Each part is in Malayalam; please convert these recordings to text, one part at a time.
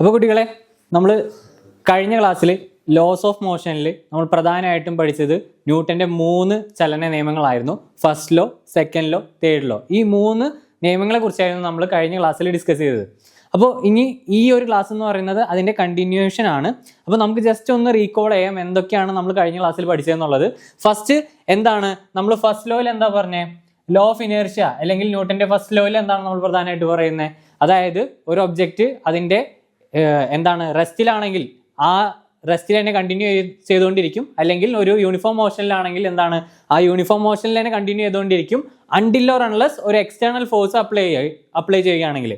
അപ്പോൾ കുട്ടികളെ, നമ്മൾ കഴിഞ്ഞ ക്ലാസ്സിൽ ലോസ് ഓഫ് മോഷനിൽ നമ്മൾ പ്രധാനമായിട്ടും പഠിച്ചത് ന്യൂട്ടൻ്റെ 3 ചലന നിയമങ്ങളായിരുന്നു. First law, second law, third law. ഈ 3 നിയമങ്ങളെ കുറിച്ചായിരുന്നു നമ്മൾ കഴിഞ്ഞ ക്ലാസ്സിൽ ഡിസ്കസ് ചെയ്തത്. അപ്പോൾ ഇനി ഈ ഒരു ക്ലാസ് എന്ന് പറയുന്നത് അതിൻ്റെ കണ്ടിന്യൂവേഷൻ ആണ്. അപ്പോൾ നമുക്ക് ജസ്റ്റ് ഒന്ന് റീകോൾ ചെയ്യാം എന്തൊക്കെയാണ് നമ്മൾ കഴിഞ്ഞ ക്ലാസ്സിൽ പഠിച്ചതെന്നുള്ളത്. ഫസ്റ്റ് എന്താണ് നമ്മൾ ഫസ്റ്റ് ലോയിൽ എന്താ പറഞ്ഞത്? ലോ ഓഫ് ഇനേർഷ്യ അല്ലെങ്കിൽ ന്യൂട്ടൻ്റെ ഫസ്റ്റ് ലോയിൽ എന്താണ് നമ്മൾ പ്രധാനമായിട്ട് പറയുന്നത്? അതായത് ഒരു ഒബ്ജക്റ്റ് അതിൻ്റെ എന്താണ് റെസ്റ്റിലാണെങ്കിൽ ആ റെസ്റ്റിൽ തന്നെ കണ്ടിന്യൂ ചെയ്തുകൊണ്ടിരിക്കും, അല്ലെങ്കിൽ ഒരു യൂണിഫോം മോഷനിലാണെങ്കിൽ എന്താണ് ആ യൂണിഫോം മോഷനിൽ തന്നെ കണ്ടിന്യൂ ചെയ്തുകൊണ്ടിരിക്കും അൺടിൽ ഓർ അൺലെസ് ഒരു എക്സ്റ്റേണൽ ഫോഴ്സ് അപ്ലൈ ചെയ്യുകയാണെങ്കിൽ.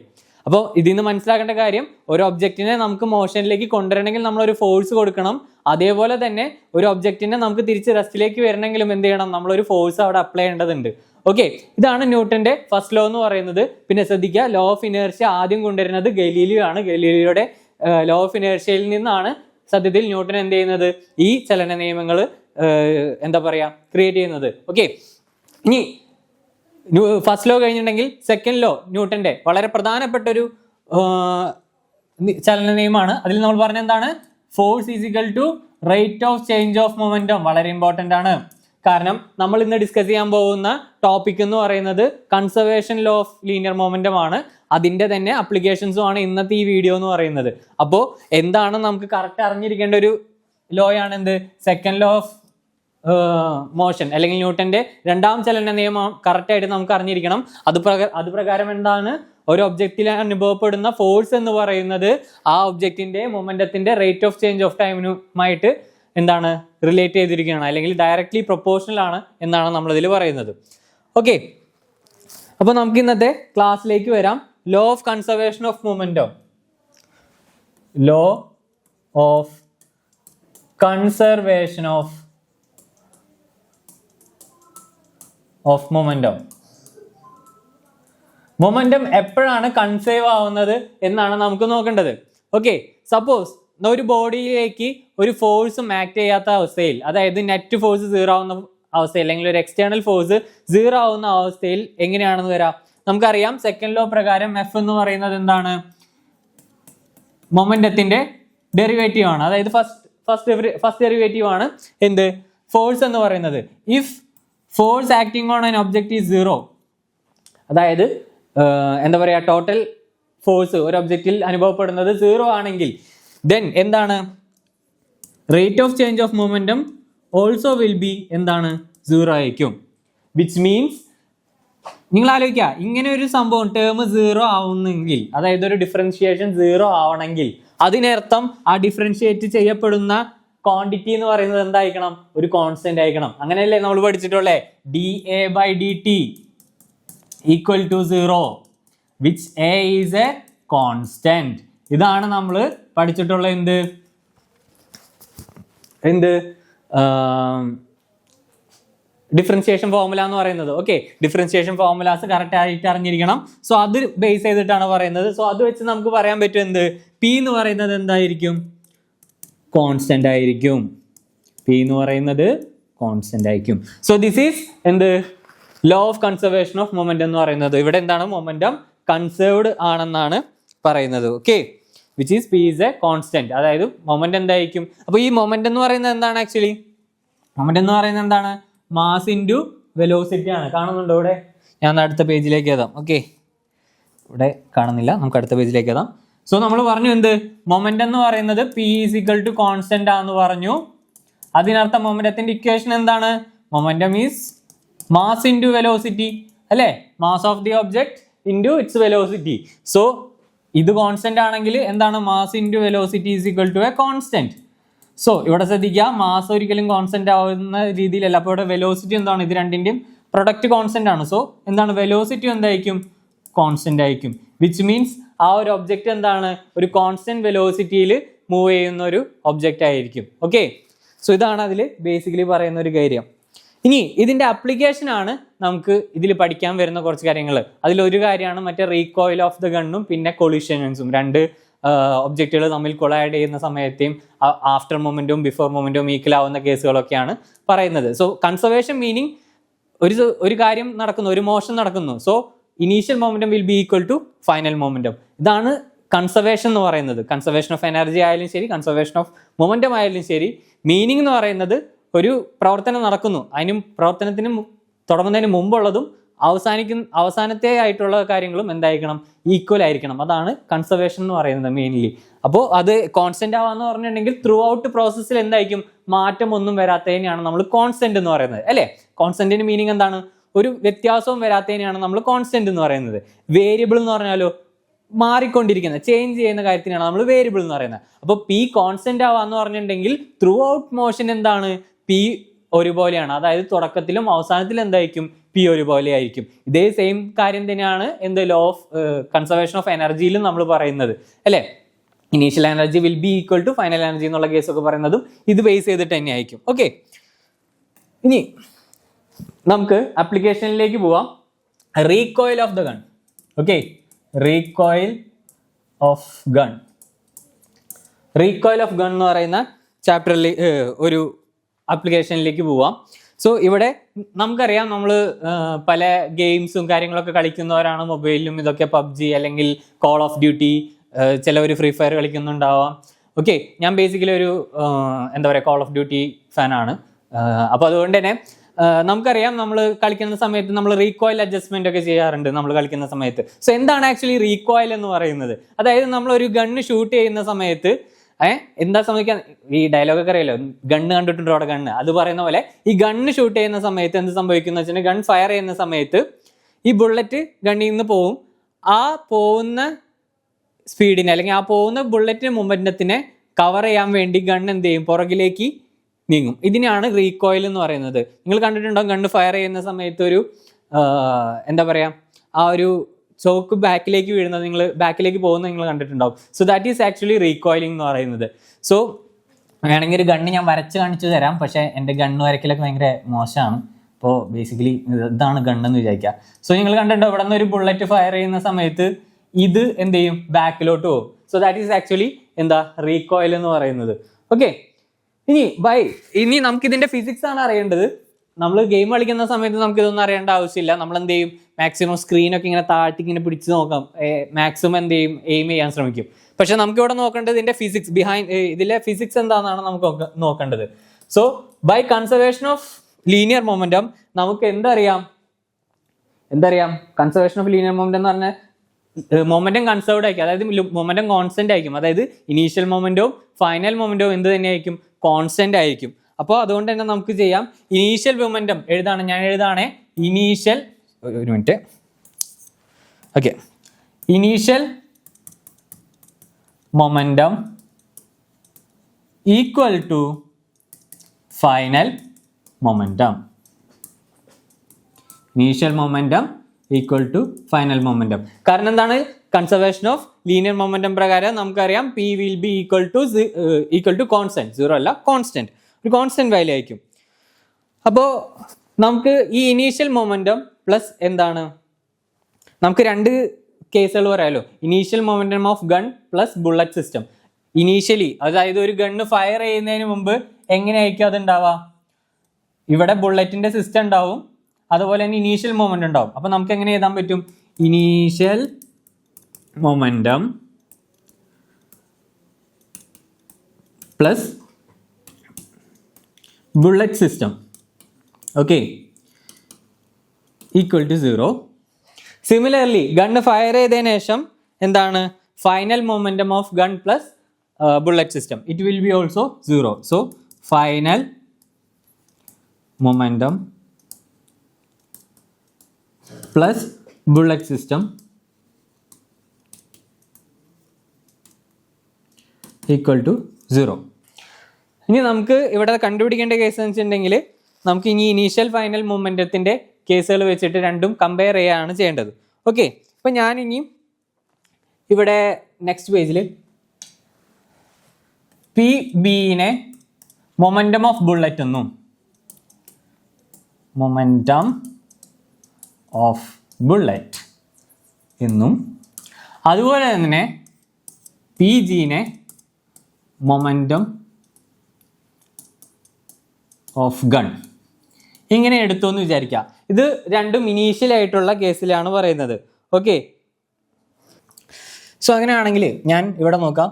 അപ്പോൾ ഇതിൽ നിന്ന് മനസ്സിലാക്കേണ്ട കാര്യം, ഒരു ഒബ്ജക്റ്റിനെ നമുക്ക് മോഷനിലേക്ക് കൊണ്ടുവരണമെങ്കിൽ നമ്മളൊരു ഫോഴ്സ് കൊടുക്കണം. അതേപോലെ തന്നെ ഒരു ഒബ്ജക്റ്റിനെ നമുക്ക് തിരിച്ച് റെസ്റ്റിലേക്ക് വരണമെങ്കിലും എന്ത് ചെയ്യണം? നമ്മളൊരു ഫോഴ്സ് അവിടെ അപ്ലൈ ചെയ്യേണ്ടതുണ്ട്. ഓക്കെ, ഇതാണ് ന്യൂട്ടന്റെ ഫസ്റ്റ് ലോ എന്ന് പറയുന്നത്. പിന്നെ ശ്രദ്ധിക്കുക, ലോ ഓഫ് ഇനേർഷ്യ ആദ്യം കൊണ്ടുവരുന്നത് ഗലീലിയോ ആണ്. ഗലീലിയോയുടെ ലോ ഓഫ് ഇനേർഷ്യയിൽ നിന്നാണ് സത്യത്തിൽ ന്യൂട്ടൻ എന്ത് ചെയ്യുന്നത്? ഈ ചലന നിയമങ്ങൾ എന്താ പറയാ ക്രിയേറ്റ് ചെയ്യുന്നത്. ഓക്കെ, ഇനി ഫസ്റ്റ് ലോ കഴിഞ്ഞിട്ടുണ്ടെങ്കിൽ സെക്കൻഡ് ലോ ന്യൂട്ടന്റെ വളരെ പ്രധാനപ്പെട്ട ഒരു ചലന നിയമമാണ്. അതിൽ നമ്മൾ പറഞ്ഞ എന്താണ്? Force is equal to rate of change of momentum. വളരെ ഇമ്പോർട്ടന്റ് ആണ്. കാരണം നമ്മൾ ഇന്ന് ഡിസ്കസ് ചെയ്യാൻ പോകുന്ന ടോപ്പിക് എന്ന് പറയുന്നത് conservation law of linear momentum ആണ്. അതിന്റെ തന്നെ അപ്ലിക്കേഷൻസും ആണ് ഇന്നത്തെ ഈ വീഡിയോ എന്ന് പറയുന്നത്. അപ്പോൾ എന്താണ് നമുക്ക് കറക്റ്റ് അറിഞ്ഞിരിക്കേണ്ട ഒരു ലോ ആണ് എന്ത്? സെക്കൻഡ് ലോ ഓഫ് മോഷൻ അല്ലെങ്കിൽ ന്യൂട്ടന്റെ രണ്ടാം ചലന നിയമം കറക്റ്റ് ആയിട്ട് നമുക്ക് അറിഞ്ഞിരിക്കണം. അത് പ്രകാരം എന്താണ് ഒരു ഒബ്ജക്റ്റിൽ അനുഭവപ്പെടുന്ന ഫോഴ്സ് എന്ന് പറയുന്നത് ആ ഒബ്ജക്റ്റിന്റെ മൊമെന്റത്തിന്റെ റേറ്റ് ഓഫ് ചേഞ്ച് ഓഫ് ടൈമിനുമായിട്ട് എന്താണ് റിലേറ്റ് ചെയ്തിരിക്കുകയാണ്, അല്ലെങ്കിൽ ഡയറക്ട്ലി പ്രൊപ്പോർഷണൽ ആണ് എന്നാണ് നമ്മളിതിൽ പറയുന്നത്. ഓക്കെ, അപ്പോൾ നമുക്ക് ഇന്നത്തെ ക്ലാസ്സിലേക്ക് വരാം. Law of conservation of momentum. Law of conservation of momentum. Momentum എപ്പോഴാണ് കൺസേർവ് ആവുന്നത് എന്നാണ് നമുക്ക് നോക്കേണ്ടത്. ഓക്കെ, സപ്പോസ് ഒരു ബോഡിയിലേക്ക് ഒരു ഫോഴ്സും ആക്ട് ചെയ്യാത്ത അവസ്ഥയിൽ, അതായത് നെറ്റ് ഫോഴ്സ് 0 ആവുന്ന അവസ്ഥയിൽ, അല്ലെങ്കിൽ ഒരു എക്സ്റ്റേണൽ ഫോഴ്സ് 0 ആവുന്ന അവസ്ഥയിൽ എങ്ങനെയാണെന്ന് വരാം? നമുക്കറിയാം സെക്കൻഡ് ലോ പ്രകാരം എഫ് എന്ന് പറയുന്നത് എന്താണ്? മൊമെന്റത്തിന്റെ ഡെറിവേറ്റീവ് ആണ്. അതായത് ഫസ്റ്റ് ഡെറിവേറ്റീവ് ആണ് എന്ത്? ഫോഴ്സ് എന്ന് പറയുന്നത്. If force acting on an object is 0, അതായത് എന്താ പറയാ ടോട്ടൽ ഫോഴ്സ് ഒരു ഒബ്ജക്റ്റിൽ അനുഭവപ്പെടുന്നത് 0 ആണെങ്കിൽ ദെൻ എന്താണ്? Rate of change of momentum also will be എന്താണ്? 0 ആയിരിക്കും. വിച്ച് മീൻസ് നിങ്ങൾ ആലോചിക്കുക, ഇങ്ങനെ ഒരു സംഭവം ടേം 0 ആവുന്നെങ്കിൽ, അതായത് ഒരു ഡിഫറൻഷിയേഷൻ 0 ആവണമെങ്കിൽ അതിനർത്ഥം ആ ഡിഫറൻഷിയേറ്റ് ചെയ്യപ്പെടുന്ന ക്വാണ്ടിറ്റി എന്ന് പറയുന്നത് എന്തായിരിക്കണം? ഒരു കോൺസ്റ്റന്റ് ആയിരിക്കണം. അങ്ങനെയല്ലേ നമ്മൾ പഠിച്ചിട്ടുള്ളേ? dA/dt equal to 0 which A is a constant. ഇതാണ് നമ്മൾ പഠിച്ചിട്ടുള്ള എന്ത് ഡിഫറൻഷിയേഷൻ ഫോർമുല എന്ന് പറയുന്നത്. ഓക്കെ, ഡിഫറൻഷിയേഷൻ ഫോർമുലാസ് കറക്റ്റ് ആയിട്ട് അറിഞ്ഞിരിക്കണം. സോ അത് ബേസ് ചെയ്തിട്ടാണ് പറയുന്നത്. സോ അത് വെച്ച് നമുക്ക് പറയാൻ പറ്റും എന്ത്? പി എന്ന് പറയുന്നത് എന്തായിരിക്കും? കോൺസ്റ്റന്റ് ആയിരിക്കും. പി എന്ന് പറയുന്നത് കോൺസ്റ്റന്റ് ആയിരിക്കും. സോ ദിസ് ഈസ് എന്ത്? Law of conservation of momentum എന്ന് പറയുന്നത്. ഇവിടെ എന്താണ്? മൊമെന്റം കൺസേർവ്ഡ് ആണെന്നാണ് പറയുന്നത്. Okay, which is P is a constant. അതായത് മൊമെന്റ് എന്തായിരിക്കും? അപ്പോൾ ഈ മൊമെന്റ് എന്ന് പറയുന്നത് എന്താണ്? ആക്ച്വലി മൊമെന്റ് എന്ന് പറയുന്നത് എന്താണ്? മാസ് ഇൻറ്റു വെലോസിറ്റി ആണ്. കാണുന്നുണ്ടോ ഇവിടെ? ഞാൻ അടുത്ത പേജിലേക്ക് എഴുതാം. ഓക്കെ, ഇവിടെ കാണുന്നില്ല, നമുക്ക് അടുത്ത പേജിലേക്ക് എഴുതാം. സോ നമ്മൾ പറഞ്ഞു എന്ത്? മൊമെന്റ് എന്ന് പറയുന്നത് P is equal to constant ആണെന്ന് പറഞ്ഞു. അതിനർത്ഥം മൊമെന്റത്തിന്റെ ഇക്വേഷൻ എന്താണ്? Momentum is mass into velocity, അല്ലേ? Mass of the object into it's velocity. So ഇത് കോൺസ്റ്റന്റ് ആണെങ്കിൽ എന്താണ്? Mass into velocity is equal to A constant. So ഇവിടെ ശ്രദ്ധിക്കുക, മാസ് ഒരിക്കലും കോൺസ്റ്റന്റ് ആവുന്ന രീതിയിലല്ല. അപ്പോൾ ഇവിടെ വെലോസിറ്റി എന്താണ്? ഇത് രണ്ടിന്റെയും പ്രൊഡക്റ്റ് കോൺസ്റ്റന്റ് ആണ്. സോ എന്താണ്? വെലോസിറ്റി എന്തായിരിക്കും? കോൺസ്റ്റന്റ് ആയിരിക്കും. വിച്ച് മീൻസ് ആ ഒരു ഒബ്ജക്റ്റ് എന്താണ്? ഒരു കോൺസ്റ്റന്റ് വെലോസിറ്റിയിൽ മൂവ് ചെയ്യുന്ന ഒരു ഒബ്ജക്റ്റ് ആയിരിക്കും. ഓക്കെ, സോ ഇതാണ് അതിൽ ബേസിക്കലി പറയുന്ന ഒരു കാര്യം. ഇനി ഇതിന്റെ അപ്ലിക്കേഷൻ ആണ് നമുക്ക് ഇതിൽ പഠിക്കാൻ വരുന്ന കുറച്ച് കാര്യങ്ങൾ. അതിലൊരു കാര്യമാണ് മറ്റേ റീകോയിൽ ഓഫ് ദ ഗണ്ണും പിന്നെ കൊളിഷൻസും. രണ്ട് ഒബ്ജക്റ്റുകൾ തമ്മിൽ കൊളൈഡ് ചെയ്യുന്ന സമയത്തെയും after momentum before momentum equal ആവുന്ന കേസുകളൊക്കെയാണ് പറയുന്നത്. സോ കൺസർവേഷൻ മീനിങ് ഒരു കാര്യം നടക്കുന്നു, ഒരു മോഷൻ നടക്കുന്നു. So initial momentum will be equal to final momentum. ഇതാണ് കൺസർവേഷൻ എന്ന് പറയുന്നത്, കൺസർവേഷൻ ഓഫ് എനർജി ആയാലും ശരി, കൺസർവേഷൻ ഓഫ് മൊമെന്റം ആയാലും ശരി, മീനിങ് എന്ന് പറയുന്നത് ഒരു പ്രവർത്തനം നടക്കുന്നു, അതിനും പ്രവർത്തനത്തിന് തുടങ്ങുന്നതിന് മുമ്പുള്ളതും അവസാനത്തെ ആയിട്ടുള്ള കാര്യങ്ങളും എന്തായിരിക്കണം, ഈക്വൽ ആയിരിക്കണം. അതാണ് കൺസർവേഷൻ എന്ന് പറയുന്നത് മെയിൻലി. അപ്പോൾ അത് കോൺസ്റ്റന്റ് ആവാന്ന് പറഞ്ഞിട്ടുണ്ടെങ്കിൽ ത്രൂ ഔട്ട് പ്രോസസ്സിൽ എന്തായിരിക്കും, മാറ്റം ഒന്നും വരാത്തതിനെയാണ് നമ്മൾ കോൺസ്റ്റന്റ് എന്ന് പറയുന്നത്, അല്ലേ? കോൺസ്റ്റന്റിന്റെ മീനിങ് എന്താണ്? ഒരു വ്യത്യാസവും വരാത്തതിനെയാണ് നമ്മൾ കോൺസ്റ്റന്റ് എന്ന് പറയുന്നത്. വേരിയബിൾ എന്ന് പറഞ്ഞാലോ, മാറിക്കൊണ്ടിരിക്കുന്ന, ചേഞ്ച് ചെയ്യുന്ന കാര്യത്തിനാണ് നമ്മൾ വേരിയബിൾ എന്ന് പറയുന്നത്. അപ്പോൾ പി കോൺസ്റ്റന്റ് ആവാന്ന് പറഞ്ഞിട്ടുണ്ടെങ്കിൽ ത്രൂ ഔട്ട് മോഷൻ എന്താണ്, പി ഒരുപോലെയാണ്. അതായത് തുടക്കത്തിലും അവസാനത്തിലും എന്തായിരിക്കും, പി ഒരുപോലെ ആയിരിക്കും. ഇതേ സെയിം കാര്യം തന്നെയാണ് എന്ത് ലോ ഓഫ് കൺസർവേഷൻ ഓഫ് എനർജിയിലും നമ്മൾ പറയുന്നത്, അല്ലേ? Initial energy will be equal to final energy എന്നുള്ള കേസൊക്കെ പറയുന്നതും ഇത് ബേസ് ചെയ്തിട്ട് തന്നെ ആയിരിക്കും. ഓക്കെ, ഇനി നമുക്ക് ആപ്ലിക്കേഷനിലേക്ക് പോവാം. Recoil of the gun. Okay, recoil of gun. Recoil of gun എന്ന് പറയുന്ന ചാപ്റ്ററിൽ ഒരു ആപ്ലിക്കേഷനിലേക്ക് പോവാം. സോ ഇവിടെ നമുക്കറിയാം, നമ്മൾ പല ഗെയിംസും കാര്യങ്ങളൊക്കെ കളിക്കുന്നവരാണ് മൊബൈലിലും. ഇതൊക്കെ പബ്ജി അല്ലെങ്കിൽ കോൾ ഓഫ് ഡ്യൂട്ടി, ചിലവർ ഫ്രീ ഫയർ കളിക്കുന്നുണ്ടാവാം. ഓക്കെ, ഞാൻ ബേസിക്കലി ഒരു എന്താ പറയുക, കോൾ ഓഫ് ഡ്യൂട്ടി ഫാനാണ്. അപ്പോൾ അതുകൊണ്ട് തന്നെ നമുക്കറിയാം, നമ്മൾ കളിക്കുന്ന സമയത്ത് നമ്മൾ റീകോയിൽ അഡ്ജസ്റ്റ്മെന്റ് ഒക്കെ ചെയ്യാറുണ്ട് നമ്മൾ കളിക്കുന്ന സമയത്ത്. സോ എന്താണ് ആക്ച്വലി റീകോയിൽ എന്ന് പറയുന്നത്? അതായത് നമ്മൾ ഒരു ഗണ്ണ് ഷൂട്ട് ചെയ്യുന്ന സമയത്ത് എന്താ സംഭവിക്കാൻ, ഈ ഡയലോഗൊക്കെ അറിയാലോ, ഗണ്ണ് കണ്ടിട്ടുണ്ടോ അവിടെ ഗണ്ണ്, അത് പറയുന്ന പോലെ ഈ ഗണ്ണ് ഷൂട്ട് ചെയ്യുന്ന സമയത്ത് എന്ത് സംഭവിക്കുന്ന വെച്ചാൽ, ഗൺ ഫയർ ചെയ്യുന്ന സമയത്ത് ഈ ബുള്ളറ്റ് ഗണ്ണിൽ നിന്ന് പോവും. ആ പോകുന്ന സ്പീഡിനെ അല്ലെങ്കിൽ ആ പോകുന്ന ബുള്ളറ്റിന് മൊമെന്റത്തിനെ കവർ ചെയ്യാൻ വേണ്ടി ഗൺ എന്ത് ചെയ്യും, പുറകിലേക്ക് നീങ്ങും. ഇതിനാണ് റീകോയിൽ എന്ന് പറയുന്നത്. നിങ്ങൾ കണ്ടിട്ടുണ്ടോ, ഗണ്ണ് ഫയർ ചെയ്യുന്ന സമയത്ത് ഒരു എന്താ പറയാ, ആ ഒരു ചോക്ക് ബാക്കിലേക്ക് വീഴുന്നത്, നിങ്ങൾ ബാക്കിലേക്ക് പോകുന്നത് നിങ്ങൾ കണ്ടിട്ടുണ്ടാവും. സോ ദാറ്റ് ഈസ് ആക്ച്വലി റീകോയിലിംഗ് എന്ന് പറയുന്നത്. സോ വേണമെങ്കിൽ ഒരു ഗണ്ണ് ഞാൻ വരച്ച് കാണിച്ചു തരാം, പക്ഷേ എൻ്റെ ഗണ്ണ് വരയ്ക്കലൊക്കെ ഭയങ്കര മോശമാണ്. അപ്പോൾ ബേസിക്കലി ഇതാണ് ഗണ്ണെന്ന് വിചാരിക്കുക. സോ നിങ്ങൾ കണ്ടിട്ടുണ്ടോ, ഇവിടെ നിന്ന് ഒരു ബുള്ളറ്റ് ഫയർ ചെയ്യുന്ന സമയത്ത് ഇത് എന്ത് ചെയ്യും, ബാക്കിലോട്ട് പോകും. സോ ദാറ്റ് ഈസ് ആക്ച്വലി എന്താ, റീകോയിൽ എന്ന് പറയുന്നത്. ഓക്കെ, ഇനി നമുക്ക് ഇതിന്റെ ഫിസിക്സ് ആണ് അറിയേണ്ടത്. നമ്മൾ ഗെയിം കളിക്കുന്ന സമയത്ത് നമുക്ക് ഇതൊന്നും അറിയേണ്ട ആവശ്യമില്ല. നമ്മൾ എന്ത് ചെയ്യും, മാക്സിമം സ്ക്രീനൊക്കെ ഇങ്ങനെ താഴ്ത്തി ഇങ്ങനെ പിടിച്ച് നോക്കാം, മാക്സിമം എന്ത് ചെയ്യും, എയിം ചെയ്യാൻ ശ്രമിക്കും. പക്ഷെ നമുക്ക് ഇവിടെ നോക്കേണ്ടത് ഇതിന്റെ ഫിസിക്സ്, ഇതിലെ ഫിസിക്സ് എന്താണെന്നാണ് നമുക്ക് നോക്കേണ്ടത്. So by conservation of linear momentum നമുക്ക് എന്തറിയാം, കൺസർവേഷൻ ഓഫ് ലീനിയർ മൊമെന്റം എന്ന് പറഞ്ഞാൽ മൊമെന്റം കൺസേർവ്ഡ് ആയിരിക്കും, അതായത് മൊമെന്റം കോൺസ്റ്റന്റ് ആയിരിക്കും. അതായത് ഇനീഷ്യൽ മൊമെന്റവും ഫൈനൽ മൊമെന്റവും എന്ത് തന്നെയായിരിക്കും, കോൺസ്റ്റന്റ് ആയിരിക്കും. അപ്പോൾ അതുകൊണ്ട് തന്നെ നമുക്ക് ചെയ്യാം, ഇനീഷ്യൽ മൊമെന്റം ഞാൻ എഴുതാണേ, ഇനീഷ്യൽ, ഒരു minute, okay, initial momentum equal to final momentum. Initial momentum equal to final momentum. കാരണം എന്താണ്, കൺസർവേഷൻ ഓഫ് ലീനിയർ മൊമെന്റം പ്രകാരം നമുക്കറിയാം p will be equal to constant, 0 അല്ല, കോൺസ്റ്റന്റ്, ഒരു കോൺസ്റ്റന്റ് വാല്യൂ ആയിരിക്കും. അപ്പോൾ നമുക്ക് ഈ ഇനീഷ്യൽ മൊമെന്റം പ്ലസ് എന്താണ്, നമുക്ക് രണ്ട് കേസുകൾ പറയാമല്ലോ, initial momentum of gun plus bullet system. Initially, അതായത് ഒരു ഗണ്ണ് ഫയർ ചെയ്യുന്നതിന് മുമ്പ് എങ്ങനെയായിരിക്കും അത് ഉണ്ടാവുക, ഇവിടെ ബുള്ളറ്റിന്റെ സിസ്റ്റം ഉണ്ടാവും, അതുപോലെ തന്നെ ഇനീഷ്യൽ മൊമെന്റം ഉണ്ടാവും. അപ്പൊ നമുക്ക് എങ്ങനെ എഴുതാൻ പറ്റും, initial momentum plus bullet system, okay, equal to 0. Similarly gun fire ചെയ്തതിനു ശേഷം എന്താണ്, final momentum of gun plus bullet system, it will be also 0. So final momentum plus bullet system equal to 0. ഇനി നമുക്ക് ഇവിടെ കണ്ടുപിടിക്കേണ്ട കേസ് എന്ന് വെച്ചിട്ടുണ്ടെങ്കിൽ, നമുക്ക് ഇനി ഇനീഷ്യൽ ഫൈനൽ മൊമെന്റത്തിന്റെ കേസുകൾ വെച്ചിട്ട് രണ്ടും കമ്പയർ ചെയ്യുകയാണ് ചെയ്യേണ്ടത്. ഓക്കെ, അപ്പൊ ഞാൻ ഇനി ഇവിടെ നെക്സ്റ്റ് പേജിൽ പി ബിനെ മൊമെന്റം ഓഫ് ബുള്ളറ്റ് എന്നും മൊമെന്റം ഓഫ് ബുള്ളറ്റ് എന്നും, അതുപോലെ തന്നെ പി ജിനെ മൊമെന്റം ഓഫ് ഗൺ ഇങ്ങനെ എടുത്തു എന്ന് വിചാരിക്കുക. ഇത് രണ്ടും ഇനീഷ്യൽ ആയിട്ടുള്ള കേസിലാണ് പറയുന്നത്. ഓക്കെ, സോ അങ്ങനെയാണെങ്കിൽ ഞാൻ ഇവിടെ നോക്കാം,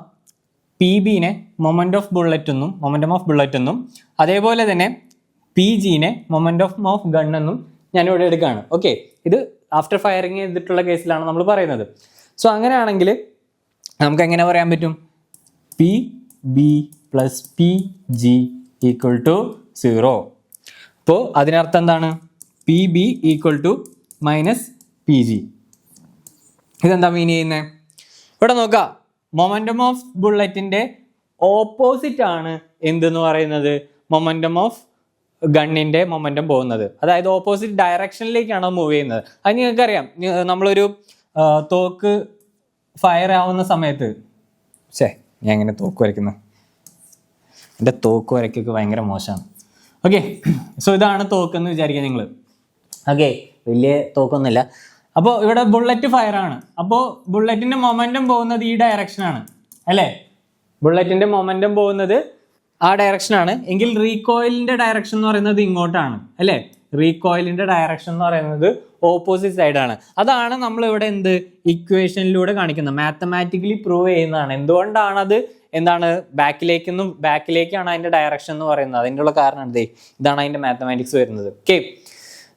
പി ബിനെ മൊമെന്റ് ഓഫ് ബുള്ളറ്റ് എന്നും മൊമെന്റം ഓഫ് ബുള്ളറ്റ് എന്നും അതേപോലെ തന്നെ പി ജിനെ മൊമെന്റം ഓഫ് ഗൺ എന്നും ഞാൻ ഇവിടെ എടുക്കുകയാണ്. ഓക്കെ, ഇത് ആഫ്റ്റർ ഫയറിങ് ചെയ്തിട്ടുള്ള കേസിലാണ് നമ്മൾ പറയുന്നത്. സോ അങ്ങനെയാണെങ്കിൽ നമുക്ക് എങ്ങനെ പറയാൻ പറ്റും? P B plus P G equal to 0. അപ്പോൾ അതിനർത്ഥം എന്താണ്? P B equal to minus P G. ഇതെന്താ മീൻ ചെയ്യുന്നത്? ഇവിടെ നോക്കുക, മൊമെന്റം ഓഫ് ബുള്ളറ്റിന്റെ ഓപ്പോസിറ്റ് ആണ് എന്തെന്ന് പറയുന്നത്? മൊമെന്റം ഓഫ് ഗണ്ണിന്റെ മൊമെന്റം പോകുന്നത്, അതായത് ഓപ്പോസിറ്റ് ഡയറക്ഷനിലേക്കാണ് മൂവ് ചെയ്യുന്നത്. അത് നിങ്ങൾക്കറിയാം, നമ്മളൊരു തോക്ക് ഫയർ ആവുന്ന സമയത്ത്, ഞാൻ എങ്ങനെ തോക്ക് വരയ്ക്കുന്നു? എൻ്റെ തോക്ക് വരയ്ക്കൊക്കെ ഭയങ്കര മോശമാണ്. ഓക്കെ, സോ ഇതാണ് തോക്ക് എന്ന് വിചാരിക്കുക നിങ്ങൾ. ഓക്കെ, വലിയ തോക്കൊന്നുമില്ല. അപ്പോൾ ഇവിടെ ബുള്ളറ്റ് ഫയർ ആണ്. അപ്പോൾ ബുള്ളറ്റിന്റെ മൊമെന്റം പോകുന്നത് ഈ ഡയറക്ഷനാണ് അല്ലേ? ബുള്ളറ്റിന്റെ മൊമെന്റം പോകുന്നത് ആ ഡയറക്ഷനാണ്. എങ്കിൽ റീകോയിലിന്റെ ഡയറക്ഷൻ എന്ന് പറയുന്നത് ഇങ്ങോട്ടാണ് അല്ലേ? റീകോയിലിന്റെ ഡയറക്ഷൻ എന്ന് പറയുന്നത് ഓപ്പോസിറ്റ് സൈഡാണ്. അതാണ് നമ്മൾ ഇവിടെ ഇക്വേഷനിലൂടെ കാണിക്കുന്നത്, മാത്തമാറ്റിക്കലി പ്രൂവ് ചെയ്യുന്നതാണ്. എന്തുകൊണ്ടാണത്? എന്താണ് ബാക്കിലേക്കാണ് അതിന്റെ ഡയറക്ഷൻ എന്ന് പറയുന്നത്. അതിൻ്റെ ഉള്ള കാരണം ഇതാണ് അതിന്റെ മാത്തമാറ്റിക്സ് വരുന്നത്. ഓക്കെ,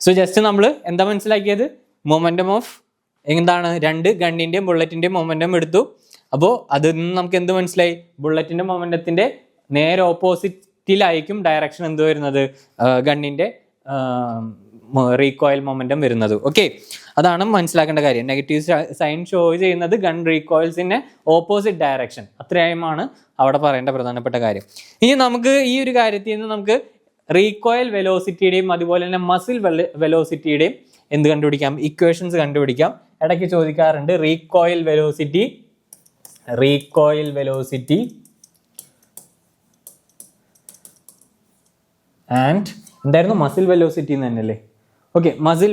സോ ജസ്റ്റ് നമ്മൾ എന്താ മനസ്സിലാക്കിയത്? മൊമെന്റം ഓഫ് എന്താണ്? രണ്ട് ഗണ്ണിന്റെയും ബുള്ളറ്റിന്റെയും മൊമെന്റം എടുത്തു. അപ്പോൾ അതിൽ നിന്ന് നമുക്ക് എന്ത് മനസ്സിലായി? ബുള്ളറ്റിന്റെ മൊമെന്റത്തിന്റെ നേരെ ഓപ്പോസിറ്റിലായിരിക്കും ഡയറക്ഷൻ എന്ത് വരുന്നത്? ഗണ്ണിന്റെ റീകോയിൽ മൊമെന്റം വരുന്നത്. ഓക്കെ, അതാണ് മനസ്സിലാക്കേണ്ട കാര്യം. നെഗറ്റീവ് സൈൻ ഷോ ചെയ്യുന്നത് ഗൺ റീകോയിൽസിന്റെ ഓപ്പോസിറ്റ് ഡയറക്ഷൻ. അത്രയുമാണ് അവിടെ പറയേണ്ട പ്രധാനപ്പെട്ട കാര്യം. ഇനി നമുക്ക് ഈ ഒരു കാര്യത്തിൽ നിന്ന് നമുക്ക് റീകോയിൽ വെലോസിറ്റിയുടെയും അതുപോലെ തന്നെ മസിൽ വെലോസിറ്റിയുടെയും എന്ത് കണ്ടുപിടിക്കാം? ഇക്വേഷൻസ് കണ്ടുപിടിക്കാം. ഇടയ്ക്ക് ചോദിക്കാറുണ്ട് റീകോയിൽ വെലോസിറ്റി ആൻഡ് എന്തായിരുന്നു? മസിൽ വെലോസിറ്റി എന്ന് തന്നെയല്ലേ? ഓക്കെ, മസിൽ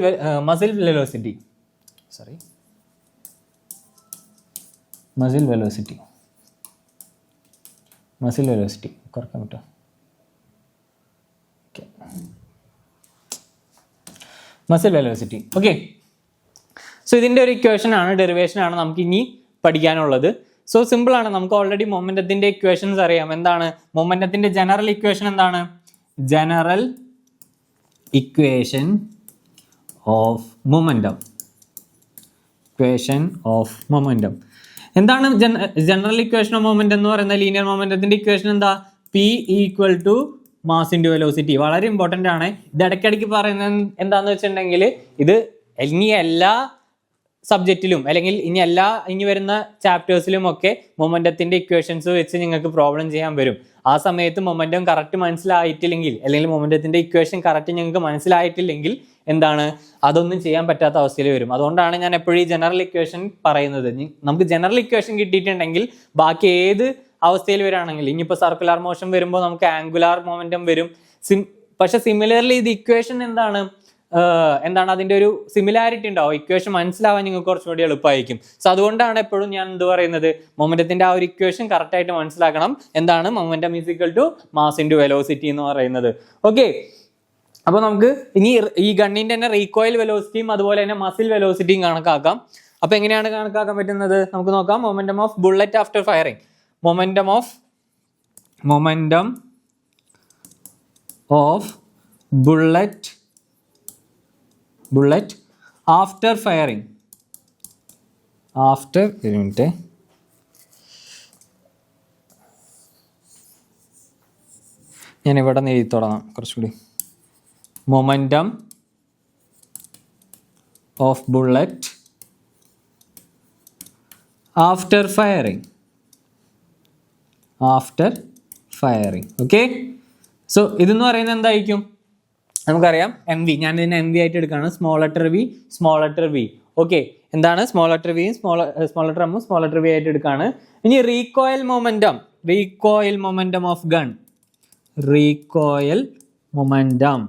വെലോസിറ്റി കുറക്കാൻ പറ്റുമോ? Muscle velocity. ഓക്കെ, സോ ഇതിൻ്റെ ഒരു ഇക്വേഷൻ ആണ്, ഡെറിവേഷൻ ആണ് നമുക്ക് ഇനി പഠിക്കാനുള്ളത്. സോ സിമ്പിൾ ആണ്, നമുക്ക് ഓൾറെഡി മൊമെന്റത്തിന്റെ ഇക്വേഷൻസ് അറിയാം. എന്താണ് മൊമെന്റത്തിന്റെ ജനറൽ ഇക്വേഷൻ? എന്താണ് ജനറൽ ഇക്വേഷൻ ഓഫ് മൊമെന്റം? എന്താണ് ജനറൽ ഇക്വേഷൻ ഓഫ് മൊമെന്റം എന്ന് പറയുന്നത്? ലീനിയർ മൊമെന്റത്തിന്റെ ഇക്വേഷൻ എന്താ? P equal to mass into velocity. വളരെ ഇമ്പോർട്ടൻ്റ് ആണ്. ഇത് ഇടയ്ക്കിടയ്ക്ക് പറയുന്നത് എന്താണെന്ന് വെച്ചിട്ടുണ്ടെങ്കിൽ, ഇത് ഇനി എല്ലാ സബ്ജക്റ്റിലും അല്ലെങ്കിൽ ഇനി വരുന്ന ചാപ്റ്റേഴ്സിലും ഒക്കെ മൊമെന്റത്തിന്റെ ഇക്വേഷൻസ് വെച്ച് നിങ്ങൾക്ക് പ്രോബ്ലം ചെയ്യാൻ വരും. ആ സമയത്ത് മൊമെന്റം കറക്റ്റ് മനസ്സിലായിട്ടില്ലെങ്കിൽ അല്ലെങ്കിൽ മൊമെന്റത്തിന്റെ ഇക്വേഷൻ കറക്റ്റ് നിങ്ങൾക്ക് മനസ്സിലായിട്ടില്ലെങ്കിൽ എന്താണ് അതൊന്നും ചെയ്യാൻ പറ്റാത്ത അവസ്ഥയിൽ വരും. അതുകൊണ്ടാണ് ഞാൻ എപ്പോഴും ഈ ജനറൽ ഇക്വേഷൻ പറയുന്നത്. നമുക്ക് ജനറൽ ഇക്വേഷൻ കിട്ടിയിട്ടുണ്ടെങ്കിൽ ബാക്കി ഏത് അവസ്ഥയിൽ വരികയാണെങ്കിൽ, ഇനിയിപ്പോൾ സർക്കുലർ മോഷൻ വരുമ്പോൾ നമുക്ക് ആംഗുലാർ മൊമെന്റം വരും. പക്ഷെ സിമിലർലി ഇത് ഇക്വേഷൻ എന്താണ് അതിന്റെ ഒരു സിമിലാരിറ്റി ഉണ്ടാവും. ഇക്വേഷൻ മനസ്സിലാവാൻ നിങ്ങൾക്ക് കുറച്ചുകൂടി എളുപ്പമായിരിക്കും. സോ അതുകൊണ്ടാണ് എപ്പോഴും ഞാൻ എന്ത് പറയുന്നത്, മൊമെന്റത്തിന്റെ ആ ഒരു ഇക്വേഷൻ കറക്റ്റ് ആയിട്ട് മനസ്സിലാക്കണം. എന്താണ് momentum is equal to mass into velocity എന്ന് പറയുന്നത്. ഓക്കെ, അപ്പോൾ നമുക്ക് ഇനി ഈ ഗണ്ണിന്റെ തന്നെ റീകോയിൽ വെലോസിറ്റിയും അതുപോലെ തന്നെ മസിൽ വെലോസിറ്റിയും കണക്കാക്കാം. അപ്പൊ എങ്ങനെയാണ് കണക്കാക്കാൻ പറ്റുന്നത്? നമുക്ക് നോക്കാം. Momentum of bullet after firing, momentum of bullet after firing. ഞാൻ ഇവിടെ നിന്ന് എഴുതി തുടങ്ങാം കുറച്ചുകൂടി. Momentum of bullet after firing. Okay, so ഇതെന്ന് പറയുന്നത് എന്തായിരിക്കും? നമുക്കറിയാം എം വി. ഞാൻ ഇതിനെ എം വി ആയിട്ട് എടുക്കുകയാണ്. Small letter V. ഓക്കെ, എന്താണ് സ്മോൾ ലെറ്റർ വിയും സ്മോൾ ലെറ്റർ എമ്മും സ്മോൾ ലെറ്റർ വി ആയിട്ട് എടുക്കുകയാണ്. ഇനി recoil momentum of gun. Recoil momentum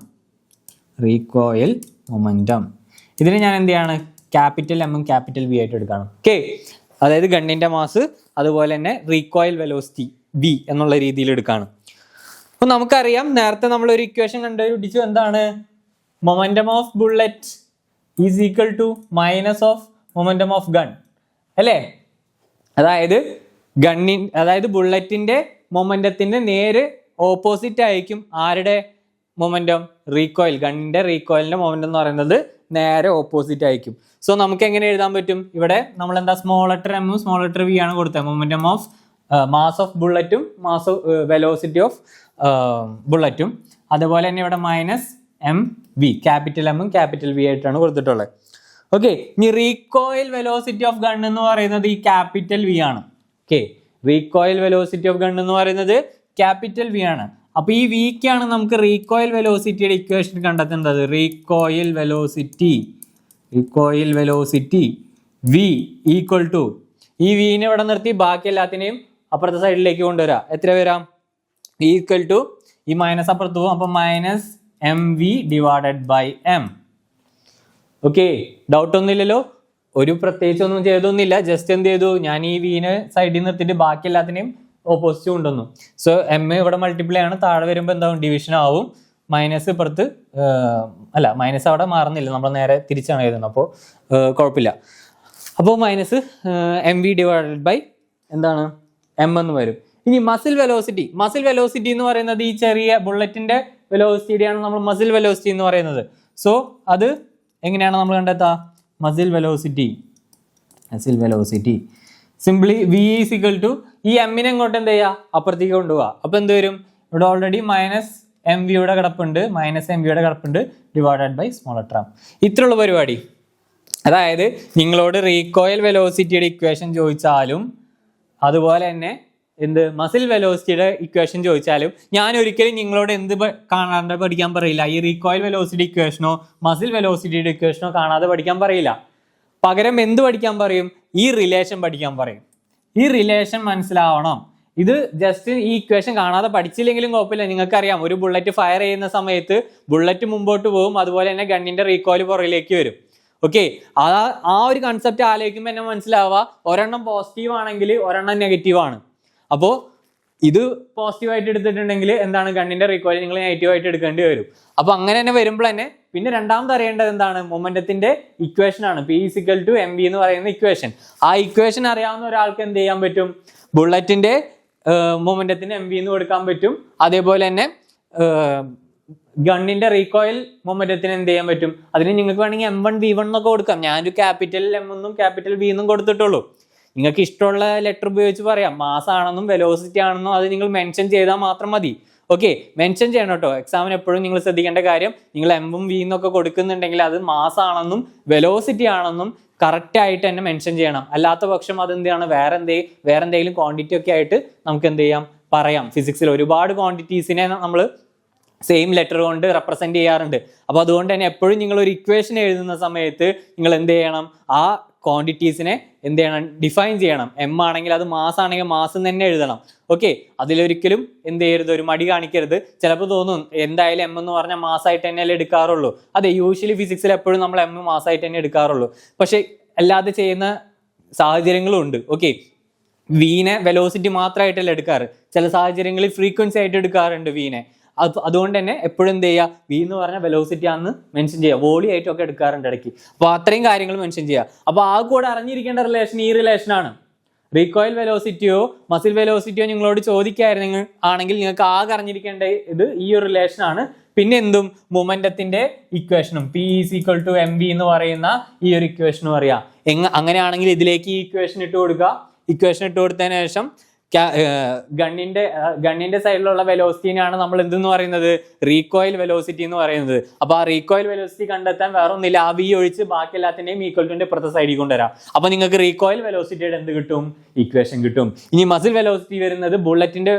ഇതിന് ഞാൻ എന്ത് ചെയ്യാണ്? ക്യാപിറ്റൽ എമ്മും ക്യാപിറ്റൽ വി ആയിട്ട് എടുക്കുകയാണ്. ഓക്കെ, അതായത് ഗണ്ണിന്റെ മാസ് അതുപോലെ തന്നെ റീകോയിൽ വെലോസിറ്റി വി എന്നുള്ള രീതിയിൽ എടുക്കുകയാണ്. അപ്പൊ നമുക്കറിയാം, നേരത്തെ നമ്മൾ ഒരു ഇക്വേഷൻ കണ്ടുപിടിച്ചു. എന്താണ്? Momentum of bullet is equal to minus of momentum of gun അല്ലേ? അതായത് ബുള്ളറ്റിന്റെ മൊമെന്റത്തിന്റെ നേരെ ഓപ്പോസിറ്റ് ആയിരിക്കും ആരുടെ മൊമെന്റം? റീകോയിൽ. ഗണ്ണിന്റെ റീകോയിലിന്റെ മൊമെന്റം എന്ന് പറയുന്നത് നേരെ ഓപ്പോസിറ്റ് ആയിരിക്കും. സോ നമുക്ക് എങ്ങനെ എഴുതാൻ പറ്റും? ഇവിടെ നമ്മൾ എന്താ സ്മോൾ ലെറ്റർ എമ്മും സ്മോൾ ലെറ്റർ വി ആണ് കൊടുത്തത്. മൊമെന്റം ഓഫ് മാസ് ഓഫ് ബുള്ളറ്റും മാസ് ഓഫ് വെലോസിറ്റി ഓഫ് ബുള്ളറ്റും. അതുപോലെ തന്നെ ഇവിടെ മൈനസ് എം വി, ക്യാപിറ്റൽ എമ്മും ക്യാപിറ്റൽ വി ആയിട്ടാണ് കൊടുത്തിട്ടുള്ളത്. ഓക്കെ, ഇനി റീകോയിൽ വെലോസിറ്റി ഓഫ് ഗൺ എന്ന് പറയുന്നത് ഈ ക്യാപിറ്റൽ വി ആണ്. Okay, recoil velocity of gun എന്ന് പറയുന്നത് ക്യാപിറ്റൽ വി ആണ്. അപ്പൊ ഈ വിക്കാണ് നമുക്ക് റീകോയിൽ വെലോസിറ്റിയുടെ ഇക്വേഷൻ കണ്ടെത്തേണ്ടത്. Recoil velocity V equal to, ഈ വിനെ ഇവിടെ നിർത്തി ബാക്കി എല്ലാത്തിനെയും അപ്പുറത്തെ സൈഡിലേക്ക് കൊണ്ടുവരാം. എത്ര വരാം? ഈക്വൽ ടു, ഈ മൈനസ് അപ്പുറത്ത് പോകും, അപ്പൊ minus M V divided by M. Okay, doubt ഒന്നുമില്ലല്ലോ? ഒരു പ്രത്യേകിച്ച് ഒന്നും ചെയ്തൊന്നുമില്ല. ജസ്റ്റ് എന്ത് ചെയ്തു, ഞാൻ ഈ വിനെ സൈഡിൽ നിർത്തിയിട്ട് ബാക്കി എല്ലാത്തിനെയും ഓപ്പോസിറ്റ് കൊണ്ടുവന്നു. സോ എം ഇവിടെ മൾട്ടിപ്ലൈ ആണ്, താഴെ വരുമ്പോൾ എന്താവും? ഡിവിഷൻ ആവും. മൈനസ് ഇപ്പുറത്ത് അല്ല, മൈനസ് അവിടെ മാറുന്നില്ല, നമ്മൾ നേരെ തിരിച്ചാണ് എഴുതുന്നത്, അപ്പോൾ കുഴപ്പമില്ല. അപ്പോൾ minus M V divided by എന്താണ്? എം എന്ന് വരും. ഇനി മസിൽ വെലോസിറ്റി എന്ന് പറയുന്നത് ഈ ചെറിയ ബുള്ളറ്റിന്റെ വെലോസിറ്റിയാണ് നമ്മൾ മസിൽ വെലോസിറ്റി എന്ന് പറയുന്നത്. സോ അത് എങ്ങനെയാണ് നമ്മൾ കണ്ടെത്തുക? Muzzle velocity simply V is equal to, ഈ എമ്മിനെ ഇങ്ങോട്ട് എന്ത് ചെയ്യുക? അപ്പുറത്തേക്ക് കൊണ്ടുപോവുക. അപ്പൊ എന്ത് വരും? ഇവിടെ ഓൾറെഡി മൈനസ് എം വിയുടെ കിടപ്പുണ്ട് divided by small letter M. ഇത്രയുള്ള പരിപാടി. അതായത് നിങ്ങളോട് റീകോയിൽ വെലോസിറ്റിയുടെ ഇക്വേഷൻ ചോദിച്ചാലും അതുപോലെ തന്നെ മസിൽ വെലോസിറ്റിയുടെ ഇക്വേഷൻ ചോദിച്ചാലും ഞാൻ ഒരിക്കലും നിങ്ങളോട് കാണാതെ പഠിക്കാൻ പറയില്ല. ഈ റീകോയിൽ വെലോസിറ്റി ഇക്വേഷനോ മസിൽ വെലോസിറ്റിയുടെ ഇക്വേഷനോ കാണാതെ പഠിക്കാൻ പറയില്ല. പകരം എന്ത് പഠിക്കാൻ പറയും? ഈ റിലേഷൻ പഠിക്കാൻ പറയും. ഈ റിലേഷൻ മനസ്സിലാവണം. ഇത് ജസ്റ്റ് ഈ ഇക്വേഷൻ കാണാതെ പഠിച്ചില്ലെങ്കിലും കുഴപ്പമില്ല. നിങ്ങൾക്കറിയാം, ഒരു ബുള്ളറ്റ് ഫയർ ചെയ്യുന്ന സമയത്ത് ബുള്ളറ്റ് മുമ്പോട്ട് പോകും, അതുപോലെ തന്നെ ഗണ്ണിന്റെ റീകോയിൽ പുറകിലേക്ക് വരും. ഓക്കെ, ആ ഒരു കൺസെപ്റ്റ് ആലോചിക്കുമ്പോൾ എന്നെ മനസ്സിലാവുക, ഒരെണ്ണം പോസിറ്റീവ് ആണെങ്കിൽ ഒരെണ്ണം നെഗറ്റീവ് ആണ്. അപ്പോൾ ഇത് പോസിറ്റീവായിട്ട് എടുത്തിട്ടുണ്ടെങ്കിൽ എന്താണ്? ഗണ്ണിന്റെ റീകോയിൽ നിങ്ങൾ നെഗറ്റീവായിട്ട് എടുക്കേണ്ടി വരും. അപ്പൊ അങ്ങനെ തന്നെ വരുമ്പോൾ തന്നെ പിന്നെ രണ്ടാമത് അറിയേണ്ടത് എന്താണ്? മൊമെന്റത്തിന്റെ ഇക്വേഷൻ ആണ്. P equal to M V എന്ന് പറയുന്ന ഇക്വേഷൻ. ആ ഇക്വേഷൻ അറിയാവുന്ന ഒരാൾക്ക് എന്ത് ചെയ്യാൻ പറ്റും? ബുള്ളറ്റിന്റെ മൊമെന്റത്തിന് എം വി എന്ന് കൊടുക്കാൻ പറ്റും. അതേപോലെ തന്നെ ഗണ്ണിന്റെ റീകോയിൽ മൊമെന്റത്തിന് എന്ത് ചെയ്യാൻ പറ്റും? അതിന് നിങ്ങൾക്ക് വേണമെങ്കിൽ M1 V1 എന്നൊക്കെ കൊടുക്കാം. ഞാനൊരു ക്യാപിറ്റൽ എം എന്നും ക്യാപിറ്റൽ വി എന്നും കൊടുത്തിട്ടുള്ളൂ. നിങ്ങൾക്ക് ഇഷ്ടമുള്ള ലെറ്റർ ഉപയോഗിച്ച് പറയാം. മാസ് ആണെന്നും വെലോസിറ്റി ആണെന്നും അത് നിങ്ങൾ മെൻഷൻ ചെയ്താൽ മാത്രം മതി. ഓക്കെ, മെൻഷൻ ചെയ്യണം കേട്ടോ. എക്സാമിന് എപ്പോഴും നിങ്ങൾ ശ്രദ്ധിക്കേണ്ട കാര്യം, നിങ്ങൾ എമ്മും വി എന്നൊക്കെ കൊടുക്കുന്നുണ്ടെങ്കിൽ അത് മാസ് ആണെന്നും വെലോസിറ്റി ആണെന്നും കറക്റ്റ് ആയിട്ട് തന്നെ മെൻഷൻ ചെയ്യണം. അല്ലാത്ത പക്ഷം അതെന്താണ്? വേറെ എന്തെങ്കിലും ക്വാണ്ടിറ്റി ഒക്കെ ആയിട്ട് നമുക്ക് എന്ത് ചെയ്യാം? പറയാം. ഫിസിക്സിൽ ഒരുപാട് ക്വാണ്ടിറ്റീസിനെ നമ്മൾ സെയിം ലെറ്റർ കൊണ്ട് റെപ്രസെന്റ് ചെയ്യാറുണ്ട്. അപ്പൊ അതുകൊണ്ട് തന്നെ എപ്പോഴും നിങ്ങൾ ഒരു ഇക്വേഷൻ എഴുതുന്ന സമയത്ത് നിങ്ങൾ എന്ത് ചെയ്യണം? ആ ക്വാണ്ടിറ്റീസിനെ എന്ത് ചെയ്യണം? ഡിഫൈൻ ചെയ്യണം. എം ആണെങ്കിൽ അത് മാസ് ആണെങ്കിൽ മാസ് തന്നെ എഴുതണം. ഓക്കെ, അതിലൊരിക്കലും എന്ത് ചെയ്യരുത്? ഒരു മടി കാണിക്കരുത്. ചിലപ്പോൾ തോന്നും എന്തായാലും എം എന്ന് പറഞ്ഞാൽ മാസമായിട്ട് തന്നെയല്ലേ എടുക്കാറുള്ളൂ. അതെ, യൂഷ്വലി ഫിസിക്സിൽ എപ്പോഴും നമ്മൾ എം മാസമായിട്ട് തന്നെ എടുക്കാറുള്ളൂ. പക്ഷെ അല്ലാതെ ചെയ്യുന്ന സാഹചര്യങ്ങളും ഉണ്ട്. ഓക്കെ, വീനെ വെലോസിറ്റി മാത്രമായിട്ടല്ല എടുക്കാറ്. ചില സാഹചര്യങ്ങളിൽ ഫ്രീക്വൻസി ആയിട്ട് എടുക്കാറുണ്ട് വീനെ. അതുകൊണ്ട് തന്നെ എപ്പോഴും എന്ത് ചെയ്യുക? വി എന്ന് പറഞ്ഞാൽ വെലോസിറ്റി ആണെന്ന് മെൻഷൻ ചെയ്യുക. വോളി ആയിട്ടൊക്കെ എടുക്കാറുണ്ട് ഇടയ്ക്ക്. അപ്പോൾ അത്രയും കാര്യങ്ങൾ മെൻഷൻ ചെയ്യുക. അപ്പോൾ ആ കൂടെ അറിഞ്ഞിരിക്കേണ്ട റിലേഷൻ ഈ റിലേഷനാണ്. റീകോയിൽ വെലോസിറ്റിയോ മസിൽ വെലോസിറ്റിയോ നിങ്ങളോട് ചോദിക്കായിരുന്നു ആണെങ്കിൽ നിങ്ങൾക്ക് ആകെ അറിഞ്ഞിരിക്കേണ്ട ഇത് ഈ ഒരു റിലേഷൻ ആണ്. പിന്നെ എന്തും മൊമെന്റത്തിന്റെ ഇക്വേഷനും P is equal to M V എന്ന് പറയുന്ന ഈ ഒരു ഇക്വേഷനും അറിയാം. അങ്ങനെയാണെങ്കിൽ ഇതിലേക്ക് ഈ ഇക്വേഷൻ ഇട്ട് കൊടുക്കുക. ഇക്വേഷൻ ഇട്ട് കൊടുത്തതിന് ശേഷം ഗണ്ണിന്റെ സൈഡിലുള്ള വെലോസിറ്റിനാണ് നമ്മൾ എന്തെന്ന് പറയുന്നത്? റീകോയിൽ വെലോസിറ്റി എന്ന് പറയുന്നത്. അപ്പൊ ആ റീകോയിൽ വെലോസിറ്റി കണ്ടെത്താൻ വേറെ ഒന്നില്ല, ആ വി ഒഴിച്ച് ബാക്കി എല്ലാത്തിന്റെയും ഈക്വൽ ടു ഇപ്പുറത്തെ സൈഡിൽ കൊണ്ടുവരാം. അപ്പൊ നിങ്ങൾക്ക് റീകോയിൽ വെലോസിറ്റിയുടെ എന്ത് കിട്ടും? ഇക്വേഷൻ കിട്ടും. ഇനി മസിൽ വെലോസിറ്റി വരുന്നത് ബുള്ളറ്റിന്റെ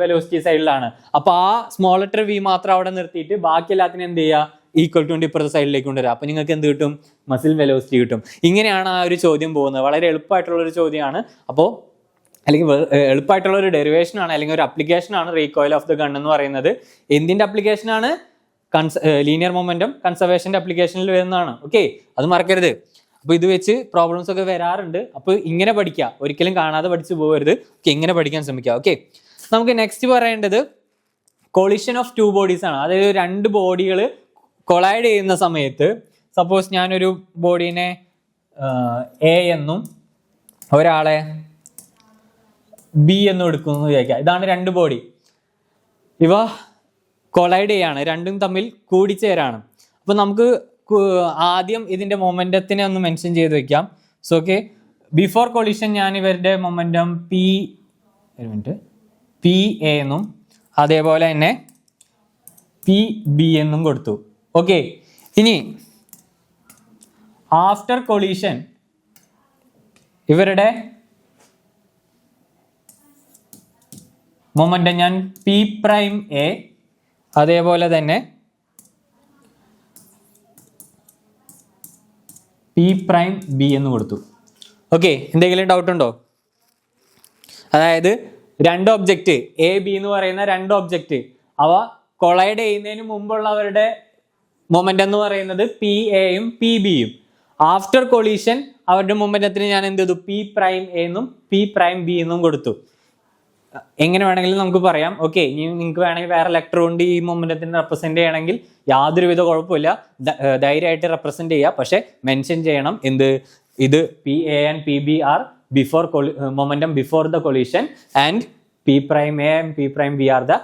വെലോസിറ്റി സൈഡിലാണ്. അപ്പൊ ആ സ്മോൾ ലെറ്റർ വി മാത്രം അവിടെ നിർത്തിയിട്ട് ബാക്കി എല്ലാത്തിനും എന്ത് ചെയ്യുക? ഈക്വൽ ടു ഇപ്പുറത്തെ സൈഡിലേക്ക് കൊണ്ടുവരാം. അപ്പൊ നിങ്ങൾക്ക് എന്ത് കിട്ടും? മസിൽ വെലോസിറ്റി കിട്ടും. ഇങ്ങനെയാണ് ആ ഒരു ചോദ്യം പോകുന്നത്. വളരെ എളുപ്പമായിട്ടുള്ള ഒരു ചോദ്യമാണ്. അപ്പോൾ അല്ലെങ്കിൽ എളുപ്പമായിട്ടുള്ള ഒരു ഡെറിവേഷൻ ആണ്, അല്ലെങ്കിൽ ഒരു അപ്ലിക്കേഷൻ ആണ് റീകോയിൽ ഓഫ് ദ ഗൺ എന്ന് പറയുന്നത്. എന്തിന്റെ അപ്ലിക്കേഷൻ ആണ്? ലീനിയർ മൊമെന്റം കൺസർവേഷന്റെ അപ്ലിക്കേഷനിൽ വരുന്നതാണ്. ഓക്കെ, അത് മറക്കരുത്. അപ്പൊ ഇത് വെച്ച് പ്രോബ്ലംസ് ഒക്കെ വരാറുണ്ട്. അപ്പൊ ഇങ്ങനെ പഠിക്കുക, ഒരിക്കലും കാണാതെ പഠിച്ചു പോകരുത്. ഇങ്ങനെ പഠിക്കാൻ ശ്രമിക്കുക. ഓക്കെ, നമുക്ക് നെക്സ്റ്റ് പറയേണ്ടത് കൊളിഷൻ ഓഫ് ടു ബോഡീസ് ആണ്. അതായത് രണ്ട് ബോഡികൾ കൊളൈഡ് ചെയ്യുന്ന സമയത്ത്, സപ്പോസ് ഞാനൊരു ബോഡീനെ എ എന്നും ഒരാളെ ബി എന്ന് എടുക്കുന്നു വിചാരിക്കുക. ഇതാണ് രണ്ട് ബോഡി, ഇവ കൊളൈഡ് ചെയ്യാണ്, രണ്ടും തമ്മിൽ കൂടിച്ചേരാണ്. അപ്പോൾ നമുക്ക് ആദ്യം ഇതിൻ്റെ മൊമെൻറ്റത്തിനെ ഒന്ന് മെൻഷൻ ചെയ്ത് വെക്കാം. സോ ഓക്കെ, ബിഫോർ കൊളിഷൻ ഞാൻ ഇവരുടെ മൊമെൻറ്റം പി എ എന്നും അതേപോലെ തന്നെ പി ബി എന്നും കൊടുത്തു. ഓക്കെ, ഇനി ആഫ്റ്റർ കൊളീഷൻ ഇവരുടെ മൊമെൻറ്റം ഞാൻ പി പ്രൈം എ അതേപോലെ തന്നെ പി പ്രൈം ബി എന്ന് കൊടുത്തു. ഓക്കെ, എന്തെങ്കിലും ഡൗട്ട് ഉണ്ടോ? അതായത് രണ്ട് ഒബ്ജക്റ്റ് എ ബി എന്ന് പറയുന്ന രണ്ട് ഒബ്ജക്റ്റ് അവ കൊളൈഡ് ചെയ്യുന്നതിന് മുമ്പുള്ളവരുടെ മൊമെൻ്റ് എന്ന് പറയുന്നത് പി എയും പി ബിയും. ആഫ്റ്റർ കൊളീഷൻ അവരുടെ മൊമെൻ്റത്തിന് ഞാൻ എന്ത് ചെയ്തു? പി പ്രൈം എ എന്നും പി പ്രൈം ബി എന്നും കൊടുത്തു. എങ്ങനെ വേണമെങ്കിലും നമുക്ക് പറയാം. ഓക്കെ, ഇനി നിങ്ങൾക്ക് വേണമെങ്കിൽ വേറെ ലെറ്റർ കൊണ്ട് ഈ മൊമെൻ്റത്തിന് റെപ്രസെന്റ് ചെയ്യണമെങ്കിൽ യാതൊരുവിധ കുഴപ്പമില്ല, ധൈര്യമായിട്ട് റെപ്രസെന്റ് ചെയ്യുക. പക്ഷെ മെൻഷൻ ചെയ്യണം എന്ത്? ഇത് P A and P B are before momentum before the collision and P prime A and P prime B are the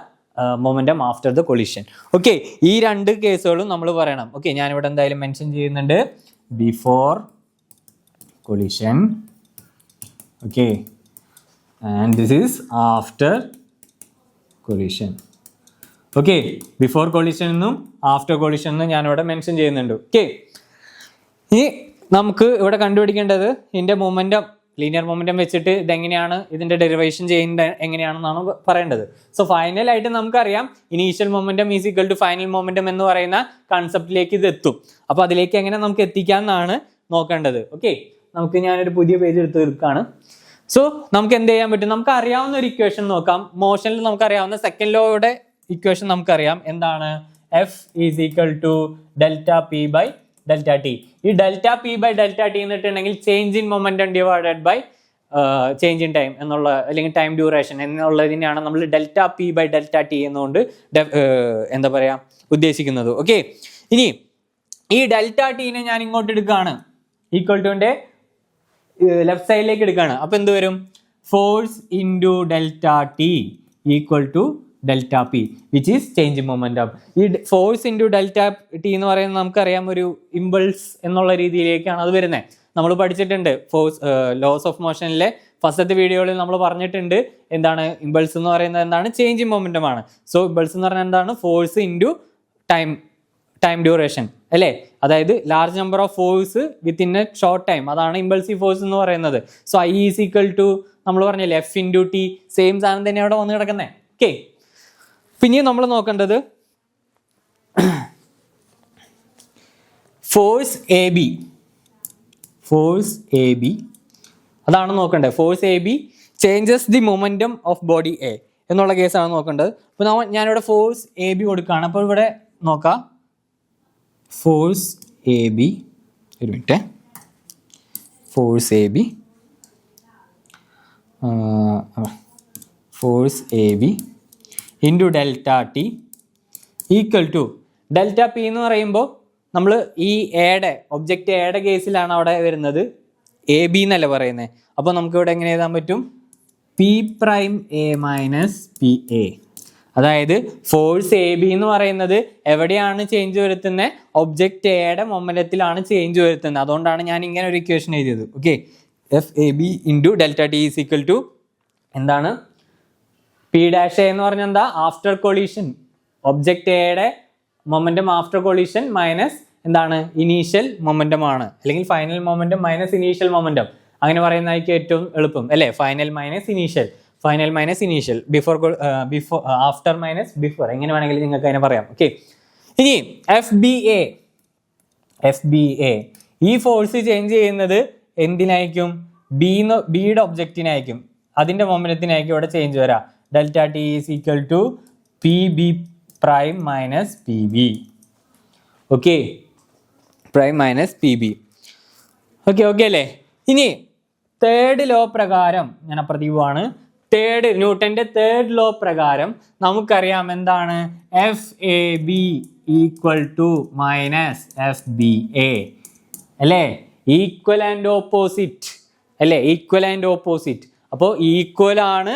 momentum after the collision. Okay, ഈ രണ്ട് കേസുകളും നമ്മൾ പറയണം. ഓക്കെ, ഞാനിവിടെ എന്തായാലും മെൻഷൻ ചെയ്യുന്നുണ്ട് before collision. Okay, and this is after collision. Okay, before collision എന്നും ആഫ്റ്റർ കൊളീഷൻ എന്നും ഞാനിവിടെ മെൻഷൻ ചെയ്യുന്നുണ്ട്. ഓക്കെ, ഇനി നമുക്ക് ഇവിടെ കണ്ടുപിടിക്കേണ്ടത് ഇതിൻ്റെ മൊമെൻറ്റം, ലീനിയർ മൊമെൻറ്റം വെച്ചിട്ട് ഇതെങ്ങനെയാണ് ഇതിൻ്റെ ഡെറിവേഷൻ ചെയ്യേണ്ടത് എങ്ങനെയാണെന്നാണ് പറയേണ്ടത്. സോ ഫൈനലായിട്ട് നമുക്കറിയാം initial momentum is equal to final momentum എന്ന് പറയുന്ന കൺസെപ്റ്റിലേക്ക് ഇത് എത്തും. അപ്പോൾ അതിലേക്ക് എങ്ങനെ നമുക്ക് എത്തിക്കാമെന്നാണ് നോക്കേണ്ടത്. ഓക്കെ, നമുക്ക് ഞാനൊരു പുതിയ പേജ് എടുത്ത് തീർക്കുകയാണ്. സോ നമുക്ക് എന്ത് ചെയ്യാൻ പറ്റും? നമുക്ക് അറിയാവുന്ന ഒരു ഇക്വേഷൻ നോക്കാം. മോഷനിൽ നമുക്കറിയാവുന്ന സെക്കൻഡ് ലോയുടെ ഇക്വേഷൻ നമുക്കറിയാം. എന്താണ്? F is equal to delta p by delta t. ഈ delta p by delta t എന്നിട്ടുണ്ടെങ്കിൽ change in momentum divided by change in time എന്നുള്ള, അല്ലെങ്കിൽ ടൈം ഡ്യൂറേഷൻ എന്നുള്ളതിനെയാണ് നമ്മൾ delta p by delta t എന്നുകൊണ്ട് എന്താ പറയുക ഉദ്ദേശിക്കുന്നത്. ഓക്കെ, ഇനി ഈ ഡെൽറ്റ ടീനെ ഞാൻ ഇങ്ങോട്ട് എടുക്കുകയാണ്, ഈക്വൽ ടുവിൻ്റെ ലെഫ്റ്റ് സൈഡിലേക്ക് എടുക്കുകയാണ്. അപ്പൊ എന്ത് വരും? Force into delta T equal to delta P which is change in momentum. ഈ ഫോഴ്സ് ഇൻറ്റു ഡെൽറ്റ ടി എന്ന് പറയുന്നത് നമുക്കറിയാം ഒരു ഇമ്പൾസ് എന്നുള്ള രീതിയിലേക്കാണ് അത് വരുന്നത്. നമ്മൾ പഠിച്ചിട്ടുണ്ട് ഫോഴ്സ് ലോസ് ഓഫ് മോഷനിലെ ഫസ്റ്റത്തെ വീഡിയോയിൽ നമ്മൾ പറഞ്ഞിട്ടുണ്ട് എന്താണ് ഇമ്പൾസ് എന്ന് പറയുന്നത്, എന്താണ് ചേഞ്ച് ഇൻ മൊമെന്റം ആണ്. സോ ഇമ്പൾസ് എന്ന് പറഞ്ഞാൽ എന്താണ്? ഫോഴ്സ് ഇൻറ്റു ടൈം ഡ്യൂറേഷൻ അല്ലേ? അതായത് large number of force within a short time, അതാണ് ഇമ്പൾസീവ് ഫോഴ്സ് എന്ന് പറയുന്നത്. So I is equal to നമ്മൾ പറഞ്ഞില്ലേ എഫ് ഇൻറ്റു ടി, സെയിം സാധനം തന്നെ അവിടെ വന്ന് കിടക്കുന്നത്. ഓക്കെ, പിന്നെയും നമ്മൾ നോക്കേണ്ടത് ഫോഴ്സ് എ ബി അതാണ് നോക്കേണ്ടത്. Force A be changes the momentum of body A എന്നുള്ള കേസാണ് നോക്കേണ്ടത്. അപ്പോൾ ഞാനിവിടെ ഫോഴ്സ് എ ബി കൊടുക്കുകയാണ്. അപ്പോൾ ഇവിടെ നോക്കാം, ഫോഴ്സ് എ ബി, ഒരു minute, force A B into delta T equal to delta P എന്ന് പറയുമ്പോൾ നമ്മൾ ഈ എയുടെ ഒബ്ജക്റ്റ് എയുടെ കേസിലാണ് അവിടെ വരുന്നത്, എ ബി എന്നല്ല പറയുന്നത്. അപ്പോൾ നമുക്ക് ഇവിടെ എങ്ങനെ എഴുതാൻ പറ്റും? P prime A minus P A. അതായത് ഫോഴ്സ് എ ബി എന്ന് പറയുന്നത് എവിടെയാണ് ചേഞ്ച് വരുത്തുന്നത്? ഒബ്ജക്റ്റ് എയുടെ മൊമെന്റത്തിലാണ് ചേഞ്ച് വരുത്തുന്നത്. അതുകൊണ്ടാണ് ഞാൻ ഇങ്ങനെ ഒരു ഇക്വേഷൻ എഴുതിയത്. Okay, F A B into delta T is equal to എന്താണ്? പി ഡാഷ് എ എന്ന് പറഞ്ഞാൽ എന്താ? ആഫ്റ്റർ കൊളീഷൻ, ഒബ്ജക്റ്റ് എയുടെ മൊമെന്റം ആഫ്റ്റർ കൊളീഷൻ മൈനസ് എന്താണ്? ഇനീഷ്യൽ മൊമെന്റം ആണ്, അല്ലെങ്കിൽ final momentum minus initial momentum. അങ്ങനെ പറയുന്നതായിരിക്കും ഏറ്റവും എളുപ്പം അല്ലേ? Final minus initial, before after minus before, എങ്ങനെ വേണമെങ്കിലും നിങ്ങൾക്ക് അതിനെ പറയാം. ഓക്കെ, ഇനി എഫ് ബി എ ഈ ഫോഴ്സ് ചേഞ്ച് ചെയ്യുന്നത് എന്തിനായിരിക്കും? ബിയുടെ ഒബ്ജക്റ്റിനായിരിക്കും, അതിന്റെ മൊമെന്റത്തിനായിരിക്കും ഇവിടെ ചേഞ്ച് വരാം. Delta T is equal to P B prime minus P B. Okay, prime minus P B. Okay അല്ലേ? ഇനി തേർഡ് ലോ പ്രകാരം ഞാൻ അപ്രതീകമാണ്, ന്യൂട്ടന്റെ തേർഡ് ലോ പ്രകാരം നമുക്കറിയാം എന്താണ്? F A B equal to minus F B A അല്ലേ? ഈക്വൽ ആൻഡ് ഓപ്പോസിറ്റ് അല്ലേ? Equal and opposite. അപ്പോൾ ഈക്വൽ ആണ്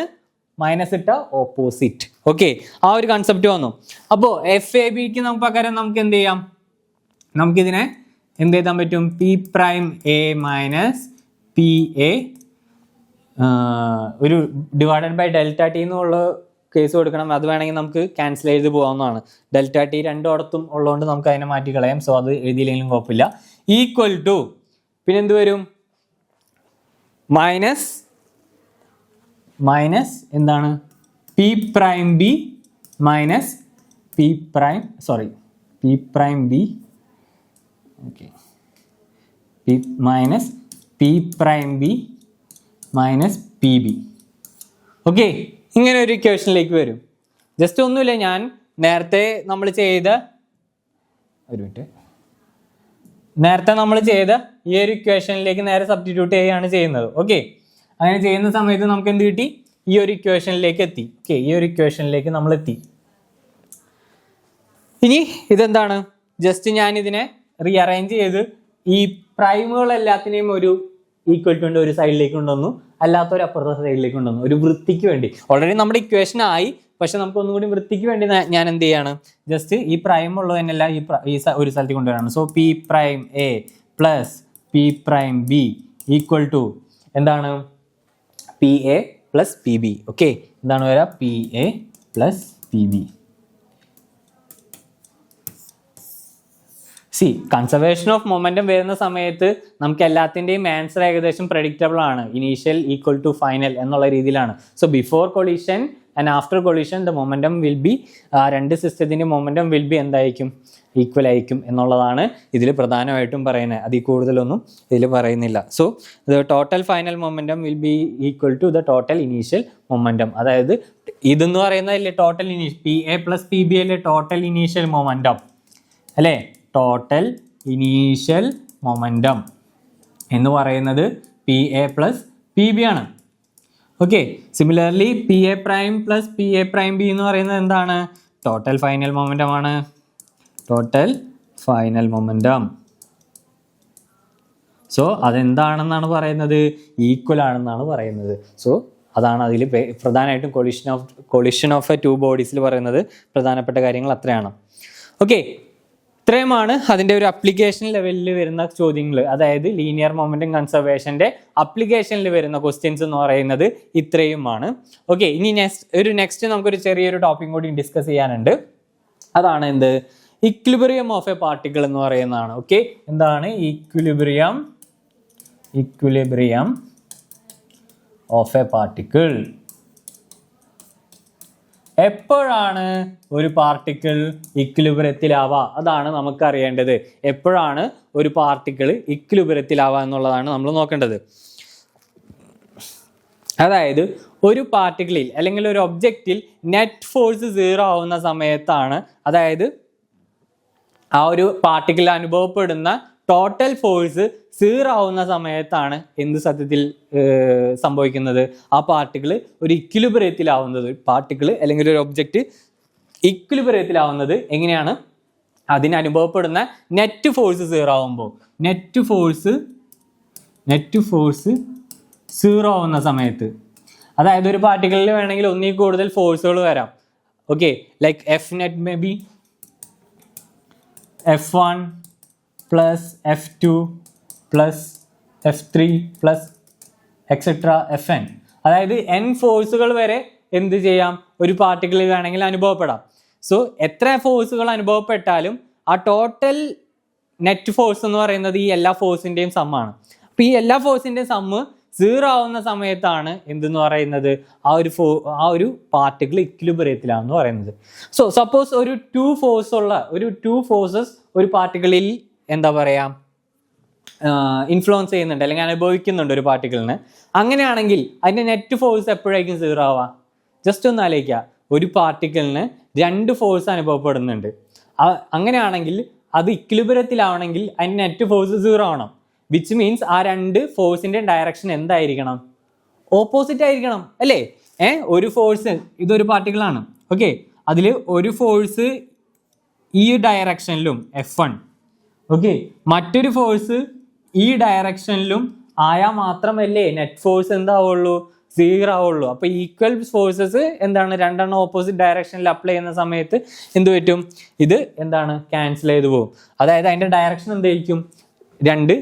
മൈനസ് ഇട്ട ഓപ്പോസിറ്റ്. ഓക്കെ, ആ ഒരു കൺസെപ്റ്റ് വന്നു. അപ്പോൾ FABക്ക് നമുക്ക് പകരം നമുക്ക് എന്ത് ചെയ്യാം, നമുക്കിതിനെ എന്ത് എഴുതാൻ പറ്റും, P prime A minus PA ഒരു ഡിവൈഡഡ് ബൈ ഡെൽറ്റ ടി എന്നുള്ള കേസ് കൊടുക്കണം. അത് വേണമെങ്കിൽ നമുക്ക് ക്യാൻസൽ ചെയ്ത് പോകാവുന്നതാണ്. ഡെൽറ്റ ടി രണ്ടിടത്തും ഉള്ളതുകൊണ്ട് നമുക്ക് അതിനെ മാറ്റി കളയാം. സോ അത് എഴുതിയില്ലെങ്കിലും കുഴപ്പമില്ല. ഈക്വൽ ടു പിന്നെ എന്ത് വരും, മൈനസ് എന്താണ്, P prime B minus P prime B okay, minus P prime B minus PB. Okay, ഇങ്ങനെ ഒരു ഇക്വേഷനിലേക്ക് വരും. ജസ്റ്റ് ഒന്നുമില്ല, ഞാൻ നേരത്തെ നമ്മൾ ചെയ്ത ഈ ഒരു ഇക്വേഷനിലേക്ക് നേരെ സബ്സ്റ്റിറ്റ്യൂട്ട് ചെയ്യുകയാണ് ചെയ്യുന്നത്. ഓക്കെ, അങ്ങനെ ചെയ്യുന്ന സമയത്ത് നമുക്ക് എന്ത് കിട്ടി, ഈ ഒരു ഇക്വേഷനിലേക്ക് എത്തി. ഓക്കെ, ഈ ഒരു ഇക്വേഷനിലേക്ക് നമ്മൾ എത്തി. ഇനി ഇതെന്താണ്, ജസ്റ്റ് ഞാൻ ഇതിനെ റീഅറേഞ്ച് ചെയ്ത് ഈ പ്രൈമുകൾ എല്ലാത്തിനെയും ഒരു ഈക്വൽ ടു ഒരു സൈഡിലേക്ക് കൊണ്ടുവന്നു, അല്ലാത്തൊരു അപ്പുറത്തെ സൈഡിലേക്ക് കൊണ്ടുവന്നു, ഒരു വൃത്തിക്ക് വേണ്ടി. ഓൾറെഡി നമ്മുടെ ഇക്വേഷൻ ആയി, പക്ഷെ നമുക്ക് ഒന്നും കൂടി വൃത്തിക്ക് വേണ്ടി ഞാൻ എന്ത് ചെയ്യാണ്, ജസ്റ്റ് ഈ പ്രൈം ഉള്ളത് തന്നെയല്ല ഈ ഒരു സ്ഥലത്തേക്ക് കൊണ്ടുവരാണ്. So P prime A plus P prime B equal to എന്താണ്, PA പ്ലസ് PB. ഓക്കെ, എന്താണ് വരിക, PA plus PB. Conservation of momentum വരുന്ന സമയത്ത് നമുക്ക് എല്ലാത്തിൻ്റെയും ആൻസർ ഏകദേശം പ്രഡിക്റ്റബിൾ ആണ്. ഇനീഷ്യൽ ഈക്വൽ ടു ഫൈനൽ എന്നുള്ള രീതിയിലാണ്. So before collision and after collision the momentum will be, രണ്ട് സിസ്റ്റത്തിൻ്റെ മൊമെന്റം വിൽ ബി എന്തായിരിക്കും, ഈക്വൽ ആയിരിക്കും എന്നുള്ളതാണ് ഇതിൽ പ്രധാനമായിട്ടും പറയുന്നത്. അതിൽ കൂടുതലൊന്നും ഇതിൽ പറയുന്നില്ല. So the total final momentum will be equal to the total initial momentum. അതായത് ഇതെന്ന് പറയുന്നതല്ലേ ടോട്ടൽ PA പ്ലസ് PB അല്ലേ ടോട്ടൽ ഇനീഷ്യൽ മൊമെന്റം അല്ലേ, ടോട്ടൽ ഇനീഷ്യൽ മൊമെന്റം എന്ന് പറയുന്നത് PA പ്ലസ് PB ആണ്. Okay, similarly PA prime plus PA prime B എന്ന് പറയുന്നത് എന്താണ്, ടോട്ടൽ ഫൈനൽ മൊമെന്റം ആണ്. Total final momentum. സോ അതെന്താണെന്നാണ് പറയുന്നത്, ഈക്വൽ ആണെന്നാണ് പറയുന്നത്. സോ അതാണ് അതിൽ പ്രധാനമായിട്ടും കൊളിഷൻ ഓഫ് ടു ബോഡീസിൽ പറയുന്നത് പ്രധാനപ്പെട്ട കാര്യങ്ങൾ അത്രയാണ്. ഓക്കെ, ഇത്രയുമാണ് അതിൻ്റെ ഒരു അപ്ലിക്കേഷൻ ലെവലിൽ വരുന്ന ചോദ്യങ്ങൾ. അതായത് ലീനിയർ മൊമെന്റം കൺസർവേഷൻ്റെ അപ്ലിക്കേഷനിൽ വരുന്ന ക്വസ്റ്റ്യൻസ് എന്ന് പറയുന്നത് ഇത്രയുമാണ്. ഓക്കെ, ഇനി നെക്സ്റ്റ് നമുക്കൊരു ചെറിയൊരു ടോപ്പിക് കൂടി ഡിസ്കസ് ചെയ്യാനുണ്ട്. അതാണ് എന്ത്, ഇക്വിലിബ്രിയം ഓഫ് എ പാർട്ടിക്കിൾ എന്ന് പറയുന്നതാണ്. ഓക്കെ, എന്താണ് ഇക്വിലിബ്രിയം ഓഫ് എ പാർട്ടിക്കിൾ. എപ്പോഴാണ് ഒരു പാർട്ടിക്കിൾ ഇക്വിലിബ്രിയത്തിലാവുക, അതാണ് നമുക്ക് അറിയേണ്ടത്. എപ്പോഴാണ് ഒരു പാർട്ടിക്കിൾ ഇക്വിലിബ്രിയത്തിലാവുക എന്നുള്ളതാണ് നമ്മൾ നോക്കേണ്ടത്. അതായത് ഒരു പാർട്ടിക്കിളിൽ അല്ലെങ്കിൽ ഒരു ഒബ്ജക്റ്റിൽ നെറ്റ് ഫോഴ്സ് 0 ആവുന്ന സമയത്താണ്, അതായത് ആ ഒരു പാർട്ടിക്കിളിൽ അനുഭവപ്പെടുന്ന ടോട്ടൽ ഫോഴ്സ് 0 ആവുന്ന സമയത്താണ് എന്ത് സത്യത്തിൽ സംഭവിക്കുന്നത്, ആ പാർട്ടിക്കിൾ ഒരു ഇക്വിലിബ്രിയത്തിലാവുന്നത്. പാർട്ടിക്കിൾ അല്ലെങ്കിൽ ഒരു ഒബ്ജക്റ്റ് ഇക്വിലിബ്രിയത്തിലാവുന്നത് എങ്ങനെയാണ്, അതിനനുഭവപ്പെടുന്ന നെറ്റ് ഫോഴ്സ് 0 ആവുമ്പോൾ. നെറ്റ് ഫോഴ്സ് 0 ആവുന്ന സമയത്ത്, അതായത് ഒരു പാർട്ടിക്കിളിൽ വേണമെങ്കിൽ ഒന്നിൽ കൂടുതൽ ഫോഴ്സുകൾ വരാം. Okay, like F net may be F1 plus F2 plus F3 plus etcetera FN. അതായത് N ഫോഴ്സുകൾ വരെ എന്ത് ചെയ്യാം, ഒരു പാർട്ടിക്കിളിൽ വേണമെങ്കിൽ അനുഭവപ്പെടാം. സോ എത്ര ഫോഴ്സുകൾ അനുഭവപ്പെട്ടാലും ആ ടോട്ടൽ നെറ്റ് ഫോഴ്സ് എന്ന് പറയുന്നത് ഈ എല്ലാ ഫോഴ്സിൻ്റെയും സമ്മാണ്. അപ്പോൾ ഈ എല്ലാ ഫോഴ്സിൻ്റെയും സമ്മ് 0 ആവുന്ന സമയത്താണ് എന്തെന്ന് പറയുന്നത്, ആ ഒരു പാർട്ടിക്കിൾ ഇക്വിലിബ്രിയത്തിലാണെന്ന് പറയുന്നത്. സോ സപ്പോസ് ഒരു ടു ഫോഴ്സസ് ഒരു പാർട്ടിക്കിളിൽ എന്താ പറയുക, ഇൻഫ്ലുവൻസ് ചെയ്യുന്നുണ്ട് അല്ലെങ്കിൽ അനുഭവിക്കുന്നുണ്ട് ഒരു പാർട്ടിക്കിളിന്. അങ്ങനെയാണെങ്കിൽ അതിൻ്റെ നെറ്റ് ഫോഴ്സ് എപ്പോഴായിരിക്കും 0 ആവുക? ജസ്റ്റ് ഒന്ന് ആലോചിക്കുക, ഒരു പാർട്ടിക്കിളിന് 2 ഫോഴ്സ് അനുഭവപ്പെടുന്നുണ്ട്. അങ്ങനെയാണെങ്കിൽ അത് ഇക്വിലിബ്രിയത്തിലാവണമെങ്കിൽ അതിൻ്റെ നെറ്റ് ഫോഴ്സ് 0 ആവണം. വിച്ച് മീൻസ് ആ 2 ഫോഴ്സിൻ്റെ ഡയറക്ഷൻ എന്തായിരിക്കണം, ഓപ്പോസിറ്റ് ആയിരിക്കണം അല്ലേ. ഒരു ഫോഴ്സ്, ഇതൊരു പാർട്ടിക്കിളാണ്. ഓക്കെ, അതിൽ ഒരു ഫോഴ്സ് ഈ ഡയറക്ഷനിലും F1, ഓക്കെ, മറ്റൊരു ഫോഴ്സ് ഈ ഡയറക്ഷനിലും ആയാൽ മാത്രമല്ലേ നെറ്റ് ഫോഴ്സ് എന്താവുള്ളൂ, 0 ആവുള്ളൂ. അപ്പോൾ ഈക്വൽ ഫോഴ്സസ് എന്താണ് രണ്ടെണ്ണം ഓപ്പോസിറ്റ് ഡയറക്ഷനിൽ അപ്ലൈ ചെയ്യുന്ന സമയത്ത് എന്ത് പറ്റും, ഇത് എന്താണ് ക്യാൻസൽ ചെയ്ത് പോകും. അതായത് അതിന്റെ ഡയറക്ഷൻ എന്തായിരിക്കും, രണ്ട്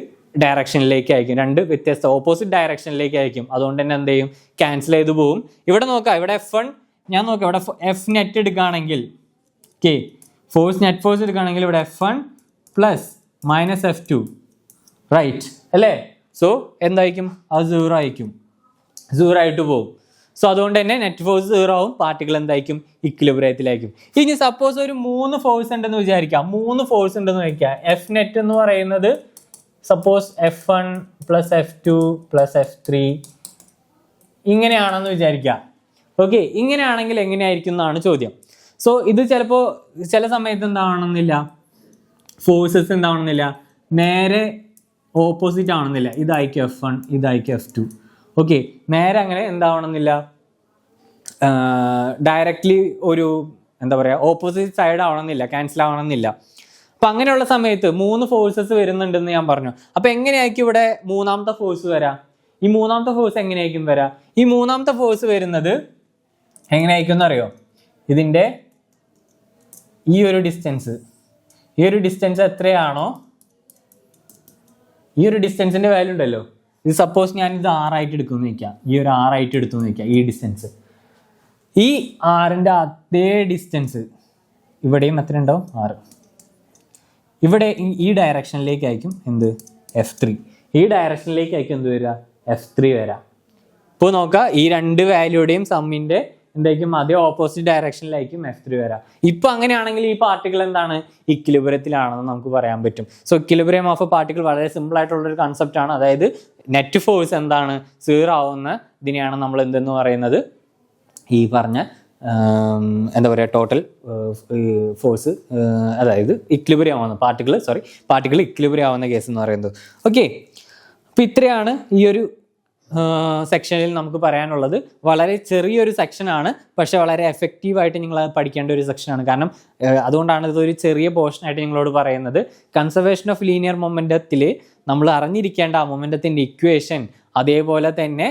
ഡയറക്ഷനിലേക്ക് രണ്ട് വ്യത്യസ്ത ഓപ്പോസിറ്റ് ഡയറക്ഷനിലേക്ക് ആയിരിക്കും. അതുകൊണ്ട് തന്നെ എന്ത് ചെയ്യും, ക്യാൻസൽ ചെയ്ത് പോകും. ഇവിടെ നോക്കാം, ഇവിടെ F1 ഞാൻ നോക്കാം, ഇവിടെ എഫ് നെറ്റ് എടുക്കുകയാണെങ്കിൽ ഫോഴ്സ് നെറ്റ് ഫോഴ്സ് എടുക്കുകയാണെങ്കിൽ ഇവിടെ F1 plus minus F2 right അല്ലേ. സോ എന്തായിരിക്കും, അത് 0 ആയിരിക്കും, 0 ആയിട്ട് പോകും. സോ അതുകൊണ്ട് തന്നെ നെറ്റ് ഫോഴ്സ് 0 ആവും, പാർട്ടിക്കിൾ എന്തായിരിക്കും, ഇക്വിലിബ്രിയത്തിലായിരിക്കും. ഇനി സപ്പോസ് ഒരു 3 ഫോഴ്സ് ഉണ്ടെന്ന് വിചാരിക്കാം, 3 ഫോഴ്സ് ഉണ്ടെന്ന് വയ്ക്കാം. എഫ് നെറ്റ് എന്ന് പറയുന്നത് suppose F1 plus F2 plus F3 ഇങ്ങനെയാണെന്ന് വിചാരിക്കാം. ഓക്കെ, ഇങ്ങനെയാണെങ്കിൽ എങ്ങനെയായിരിക്കും എന്നാണ് ചോദ്യം. സോ ഇത് ചിലപ്പോൾ ചില സമയത്ത് എന്താവണമെന്നില്ല, ഫോഴ്സസ് എന്താവണമെന്നില്ല, നേരെ ഓപ്പോസിറ്റ് ആവണമെന്നില്ല. ഇതായിരിക്കും F1, ഇതായിരിക്കും F2. ഓക്കെ, നേരെ അങ്ങനെ എന്താവണമെന്നില്ല, ഡയറക്റ്റ്ലി ഒരു എന്താ പറയുക ഓപ്പോസിറ്റ് സൈഡ് ആവണമെന്നില്ല, ക്യാൻസൽ ആവണമെന്നില്ല. അപ്പം അങ്ങനെയുള്ള സമയത്ത് 3 ഫോഴ്സസ് വരുന്നുണ്ടെന്ന് ഞാൻ പറഞ്ഞു. അപ്പം എങ്ങനെയായിരിക്കും ഇവിടെ മൂന്നാമത്തെ ഫോഴ്സ് വരാം? ഈ മൂന്നാമത്തെ ഫോഴ്സ് എങ്ങനെയായിരിക്കും വരാം? ഈ മൂന്നാമത്തെ ഫോഴ്സ് വരുന്നത് എങ്ങനെയായിരിക്കും എന്നറിയോ? ഇതിൻ്റെ ഈ ഒരു ഡിസ്റ്റൻസ് എത്രയാണോ, ഈ ഒരു ഡിസ്റ്റൻസിൻ്റെ വാല്യൂ ഉണ്ടല്ലോ, ഇത് സപ്പോസ് ഞാൻ ഇത് 6 ആയിട്ട് എടുക്കുമെന്ന് വയ്ക്കാം, ഈ ഒരു 6 ആയിട്ട് എടുത്തുമെന്ന് വയ്ക്കാം. ഈ ഡിസ്റ്റൻസ്, ഈ 6ൻ്റെ അതേ ഡിസ്റ്റൻസ് ഇവിടെയും എത്ര ഉണ്ടാവും, 6. ഇവിടെ ഈ ഡയറക്ഷനിലേക്കായിരിക്കും എന്ത്, F3. ഈ ഡയറക്ഷനിലേക്കായിരിക്കും എന്ത് വരിക, F3 വരാം. ഇപ്പോൾ നോക്കുക, ഈ രണ്ട് വാല്യൂടെയും സമ്മിൻ്റെ എന്തായിരിക്കും, അതേ ഓപ്പോസിറ്റ് ഡയറക്ഷനിലായിരിക്കും F3 വരാം. ഇപ്പം അങ്ങനെയാണെങ്കിൽ ഈ പാർട്ടിക്കിൾ എന്താണ്, ഇക്വിലിബ്രിയത്തിലാണെന്ന് നമുക്ക് പറയാൻ പറ്റും. So equilibrium of A particle വളരെ സിമ്പിൾ ആയിട്ടുള്ളൊരു കൺസെപ്റ്റ് ആണ്. അതായത് നെറ്റ് ഫോഴ്സ് എന്താണ്, 0 ആവുന്ന ഇതിനെയാണ് നമ്മൾ എന്തെന്ന് പറയുന്നത്, ഈ പറഞ്ഞ എന്താ പറയുക ടോട്ടൽ ഫോഴ്സ്, അതായത് ഇക്വിലിബ്രിയം ആവുന്ന പാർട്ടിക്കിൾ ഇക്വിലിബ്രിയം ആവുന്ന കേസ് എന്ന് പറയുന്നത്. ഓക്കെ, അപ്പോൾ ഇത്രയാണ് ഈ ഒരു സെക്ഷനിൽ നമുക്ക് പറയാനുള്ളത്. വളരെ ചെറിയൊരു സെക്ഷനാണ്, പക്ഷെ വളരെ എഫക്റ്റീവായിട്ട് നിങ്ങൾ പഠിക്കേണ്ട ഒരു സെക്ഷനാണ്. കാരണം അതുകൊണ്ടാണ് ഇതൊരു ചെറിയ പോർഷനായിട്ട് നിങ്ങളോട് പറയുന്നത്. കൺസർവേഷൻ ഓഫ് ലീനിയർ മൊമെൻറ്റത്തിൽ നമ്മൾ അറിഞ്ഞിരിക്കേണ്ട ആ മൊമെൻറ്റത്തിൻ്റെ ഇക്വേഷൻ, അതേപോലെ തന്നെ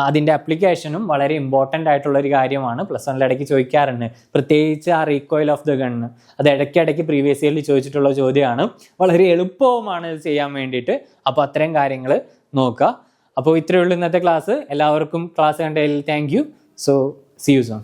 അതിൻ്റെ അപ്ലിക്കേഷനും വളരെ ഇമ്പോർട്ടൻ്റ് ആയിട്ടുള്ള ഒരു കാര്യമാണ്. പ്ലസ് 1 ഇടയ്ക്ക് ചോദിക്കാറുണ്ട്, പ്രത്യേകിച്ച് ആ റീകോയിൽ ഓഫ് ദ ഗണ്ണ്. അത് ഇടയ്ക്കിടയ്ക്ക് പ്രീവിയസ് ഇയറിൽ ചോദിച്ചിട്ടുള്ള ചോദ്യമാണ്. വളരെ എളുപ്പവുമാണ് ഇത് ചെയ്യാൻ വേണ്ടിയിട്ട്. അപ്പോൾ അത്രയും കാര്യങ്ങൾ നോക്കുക. അപ്പോൾ ഇത്രയേ ഉള്ളൂ ഇന്നത്തെ ക്ലാസ്. എല്ലാവർക്കും ക്ലാസ് കണ്ടതിൽ thank you. So see you soon.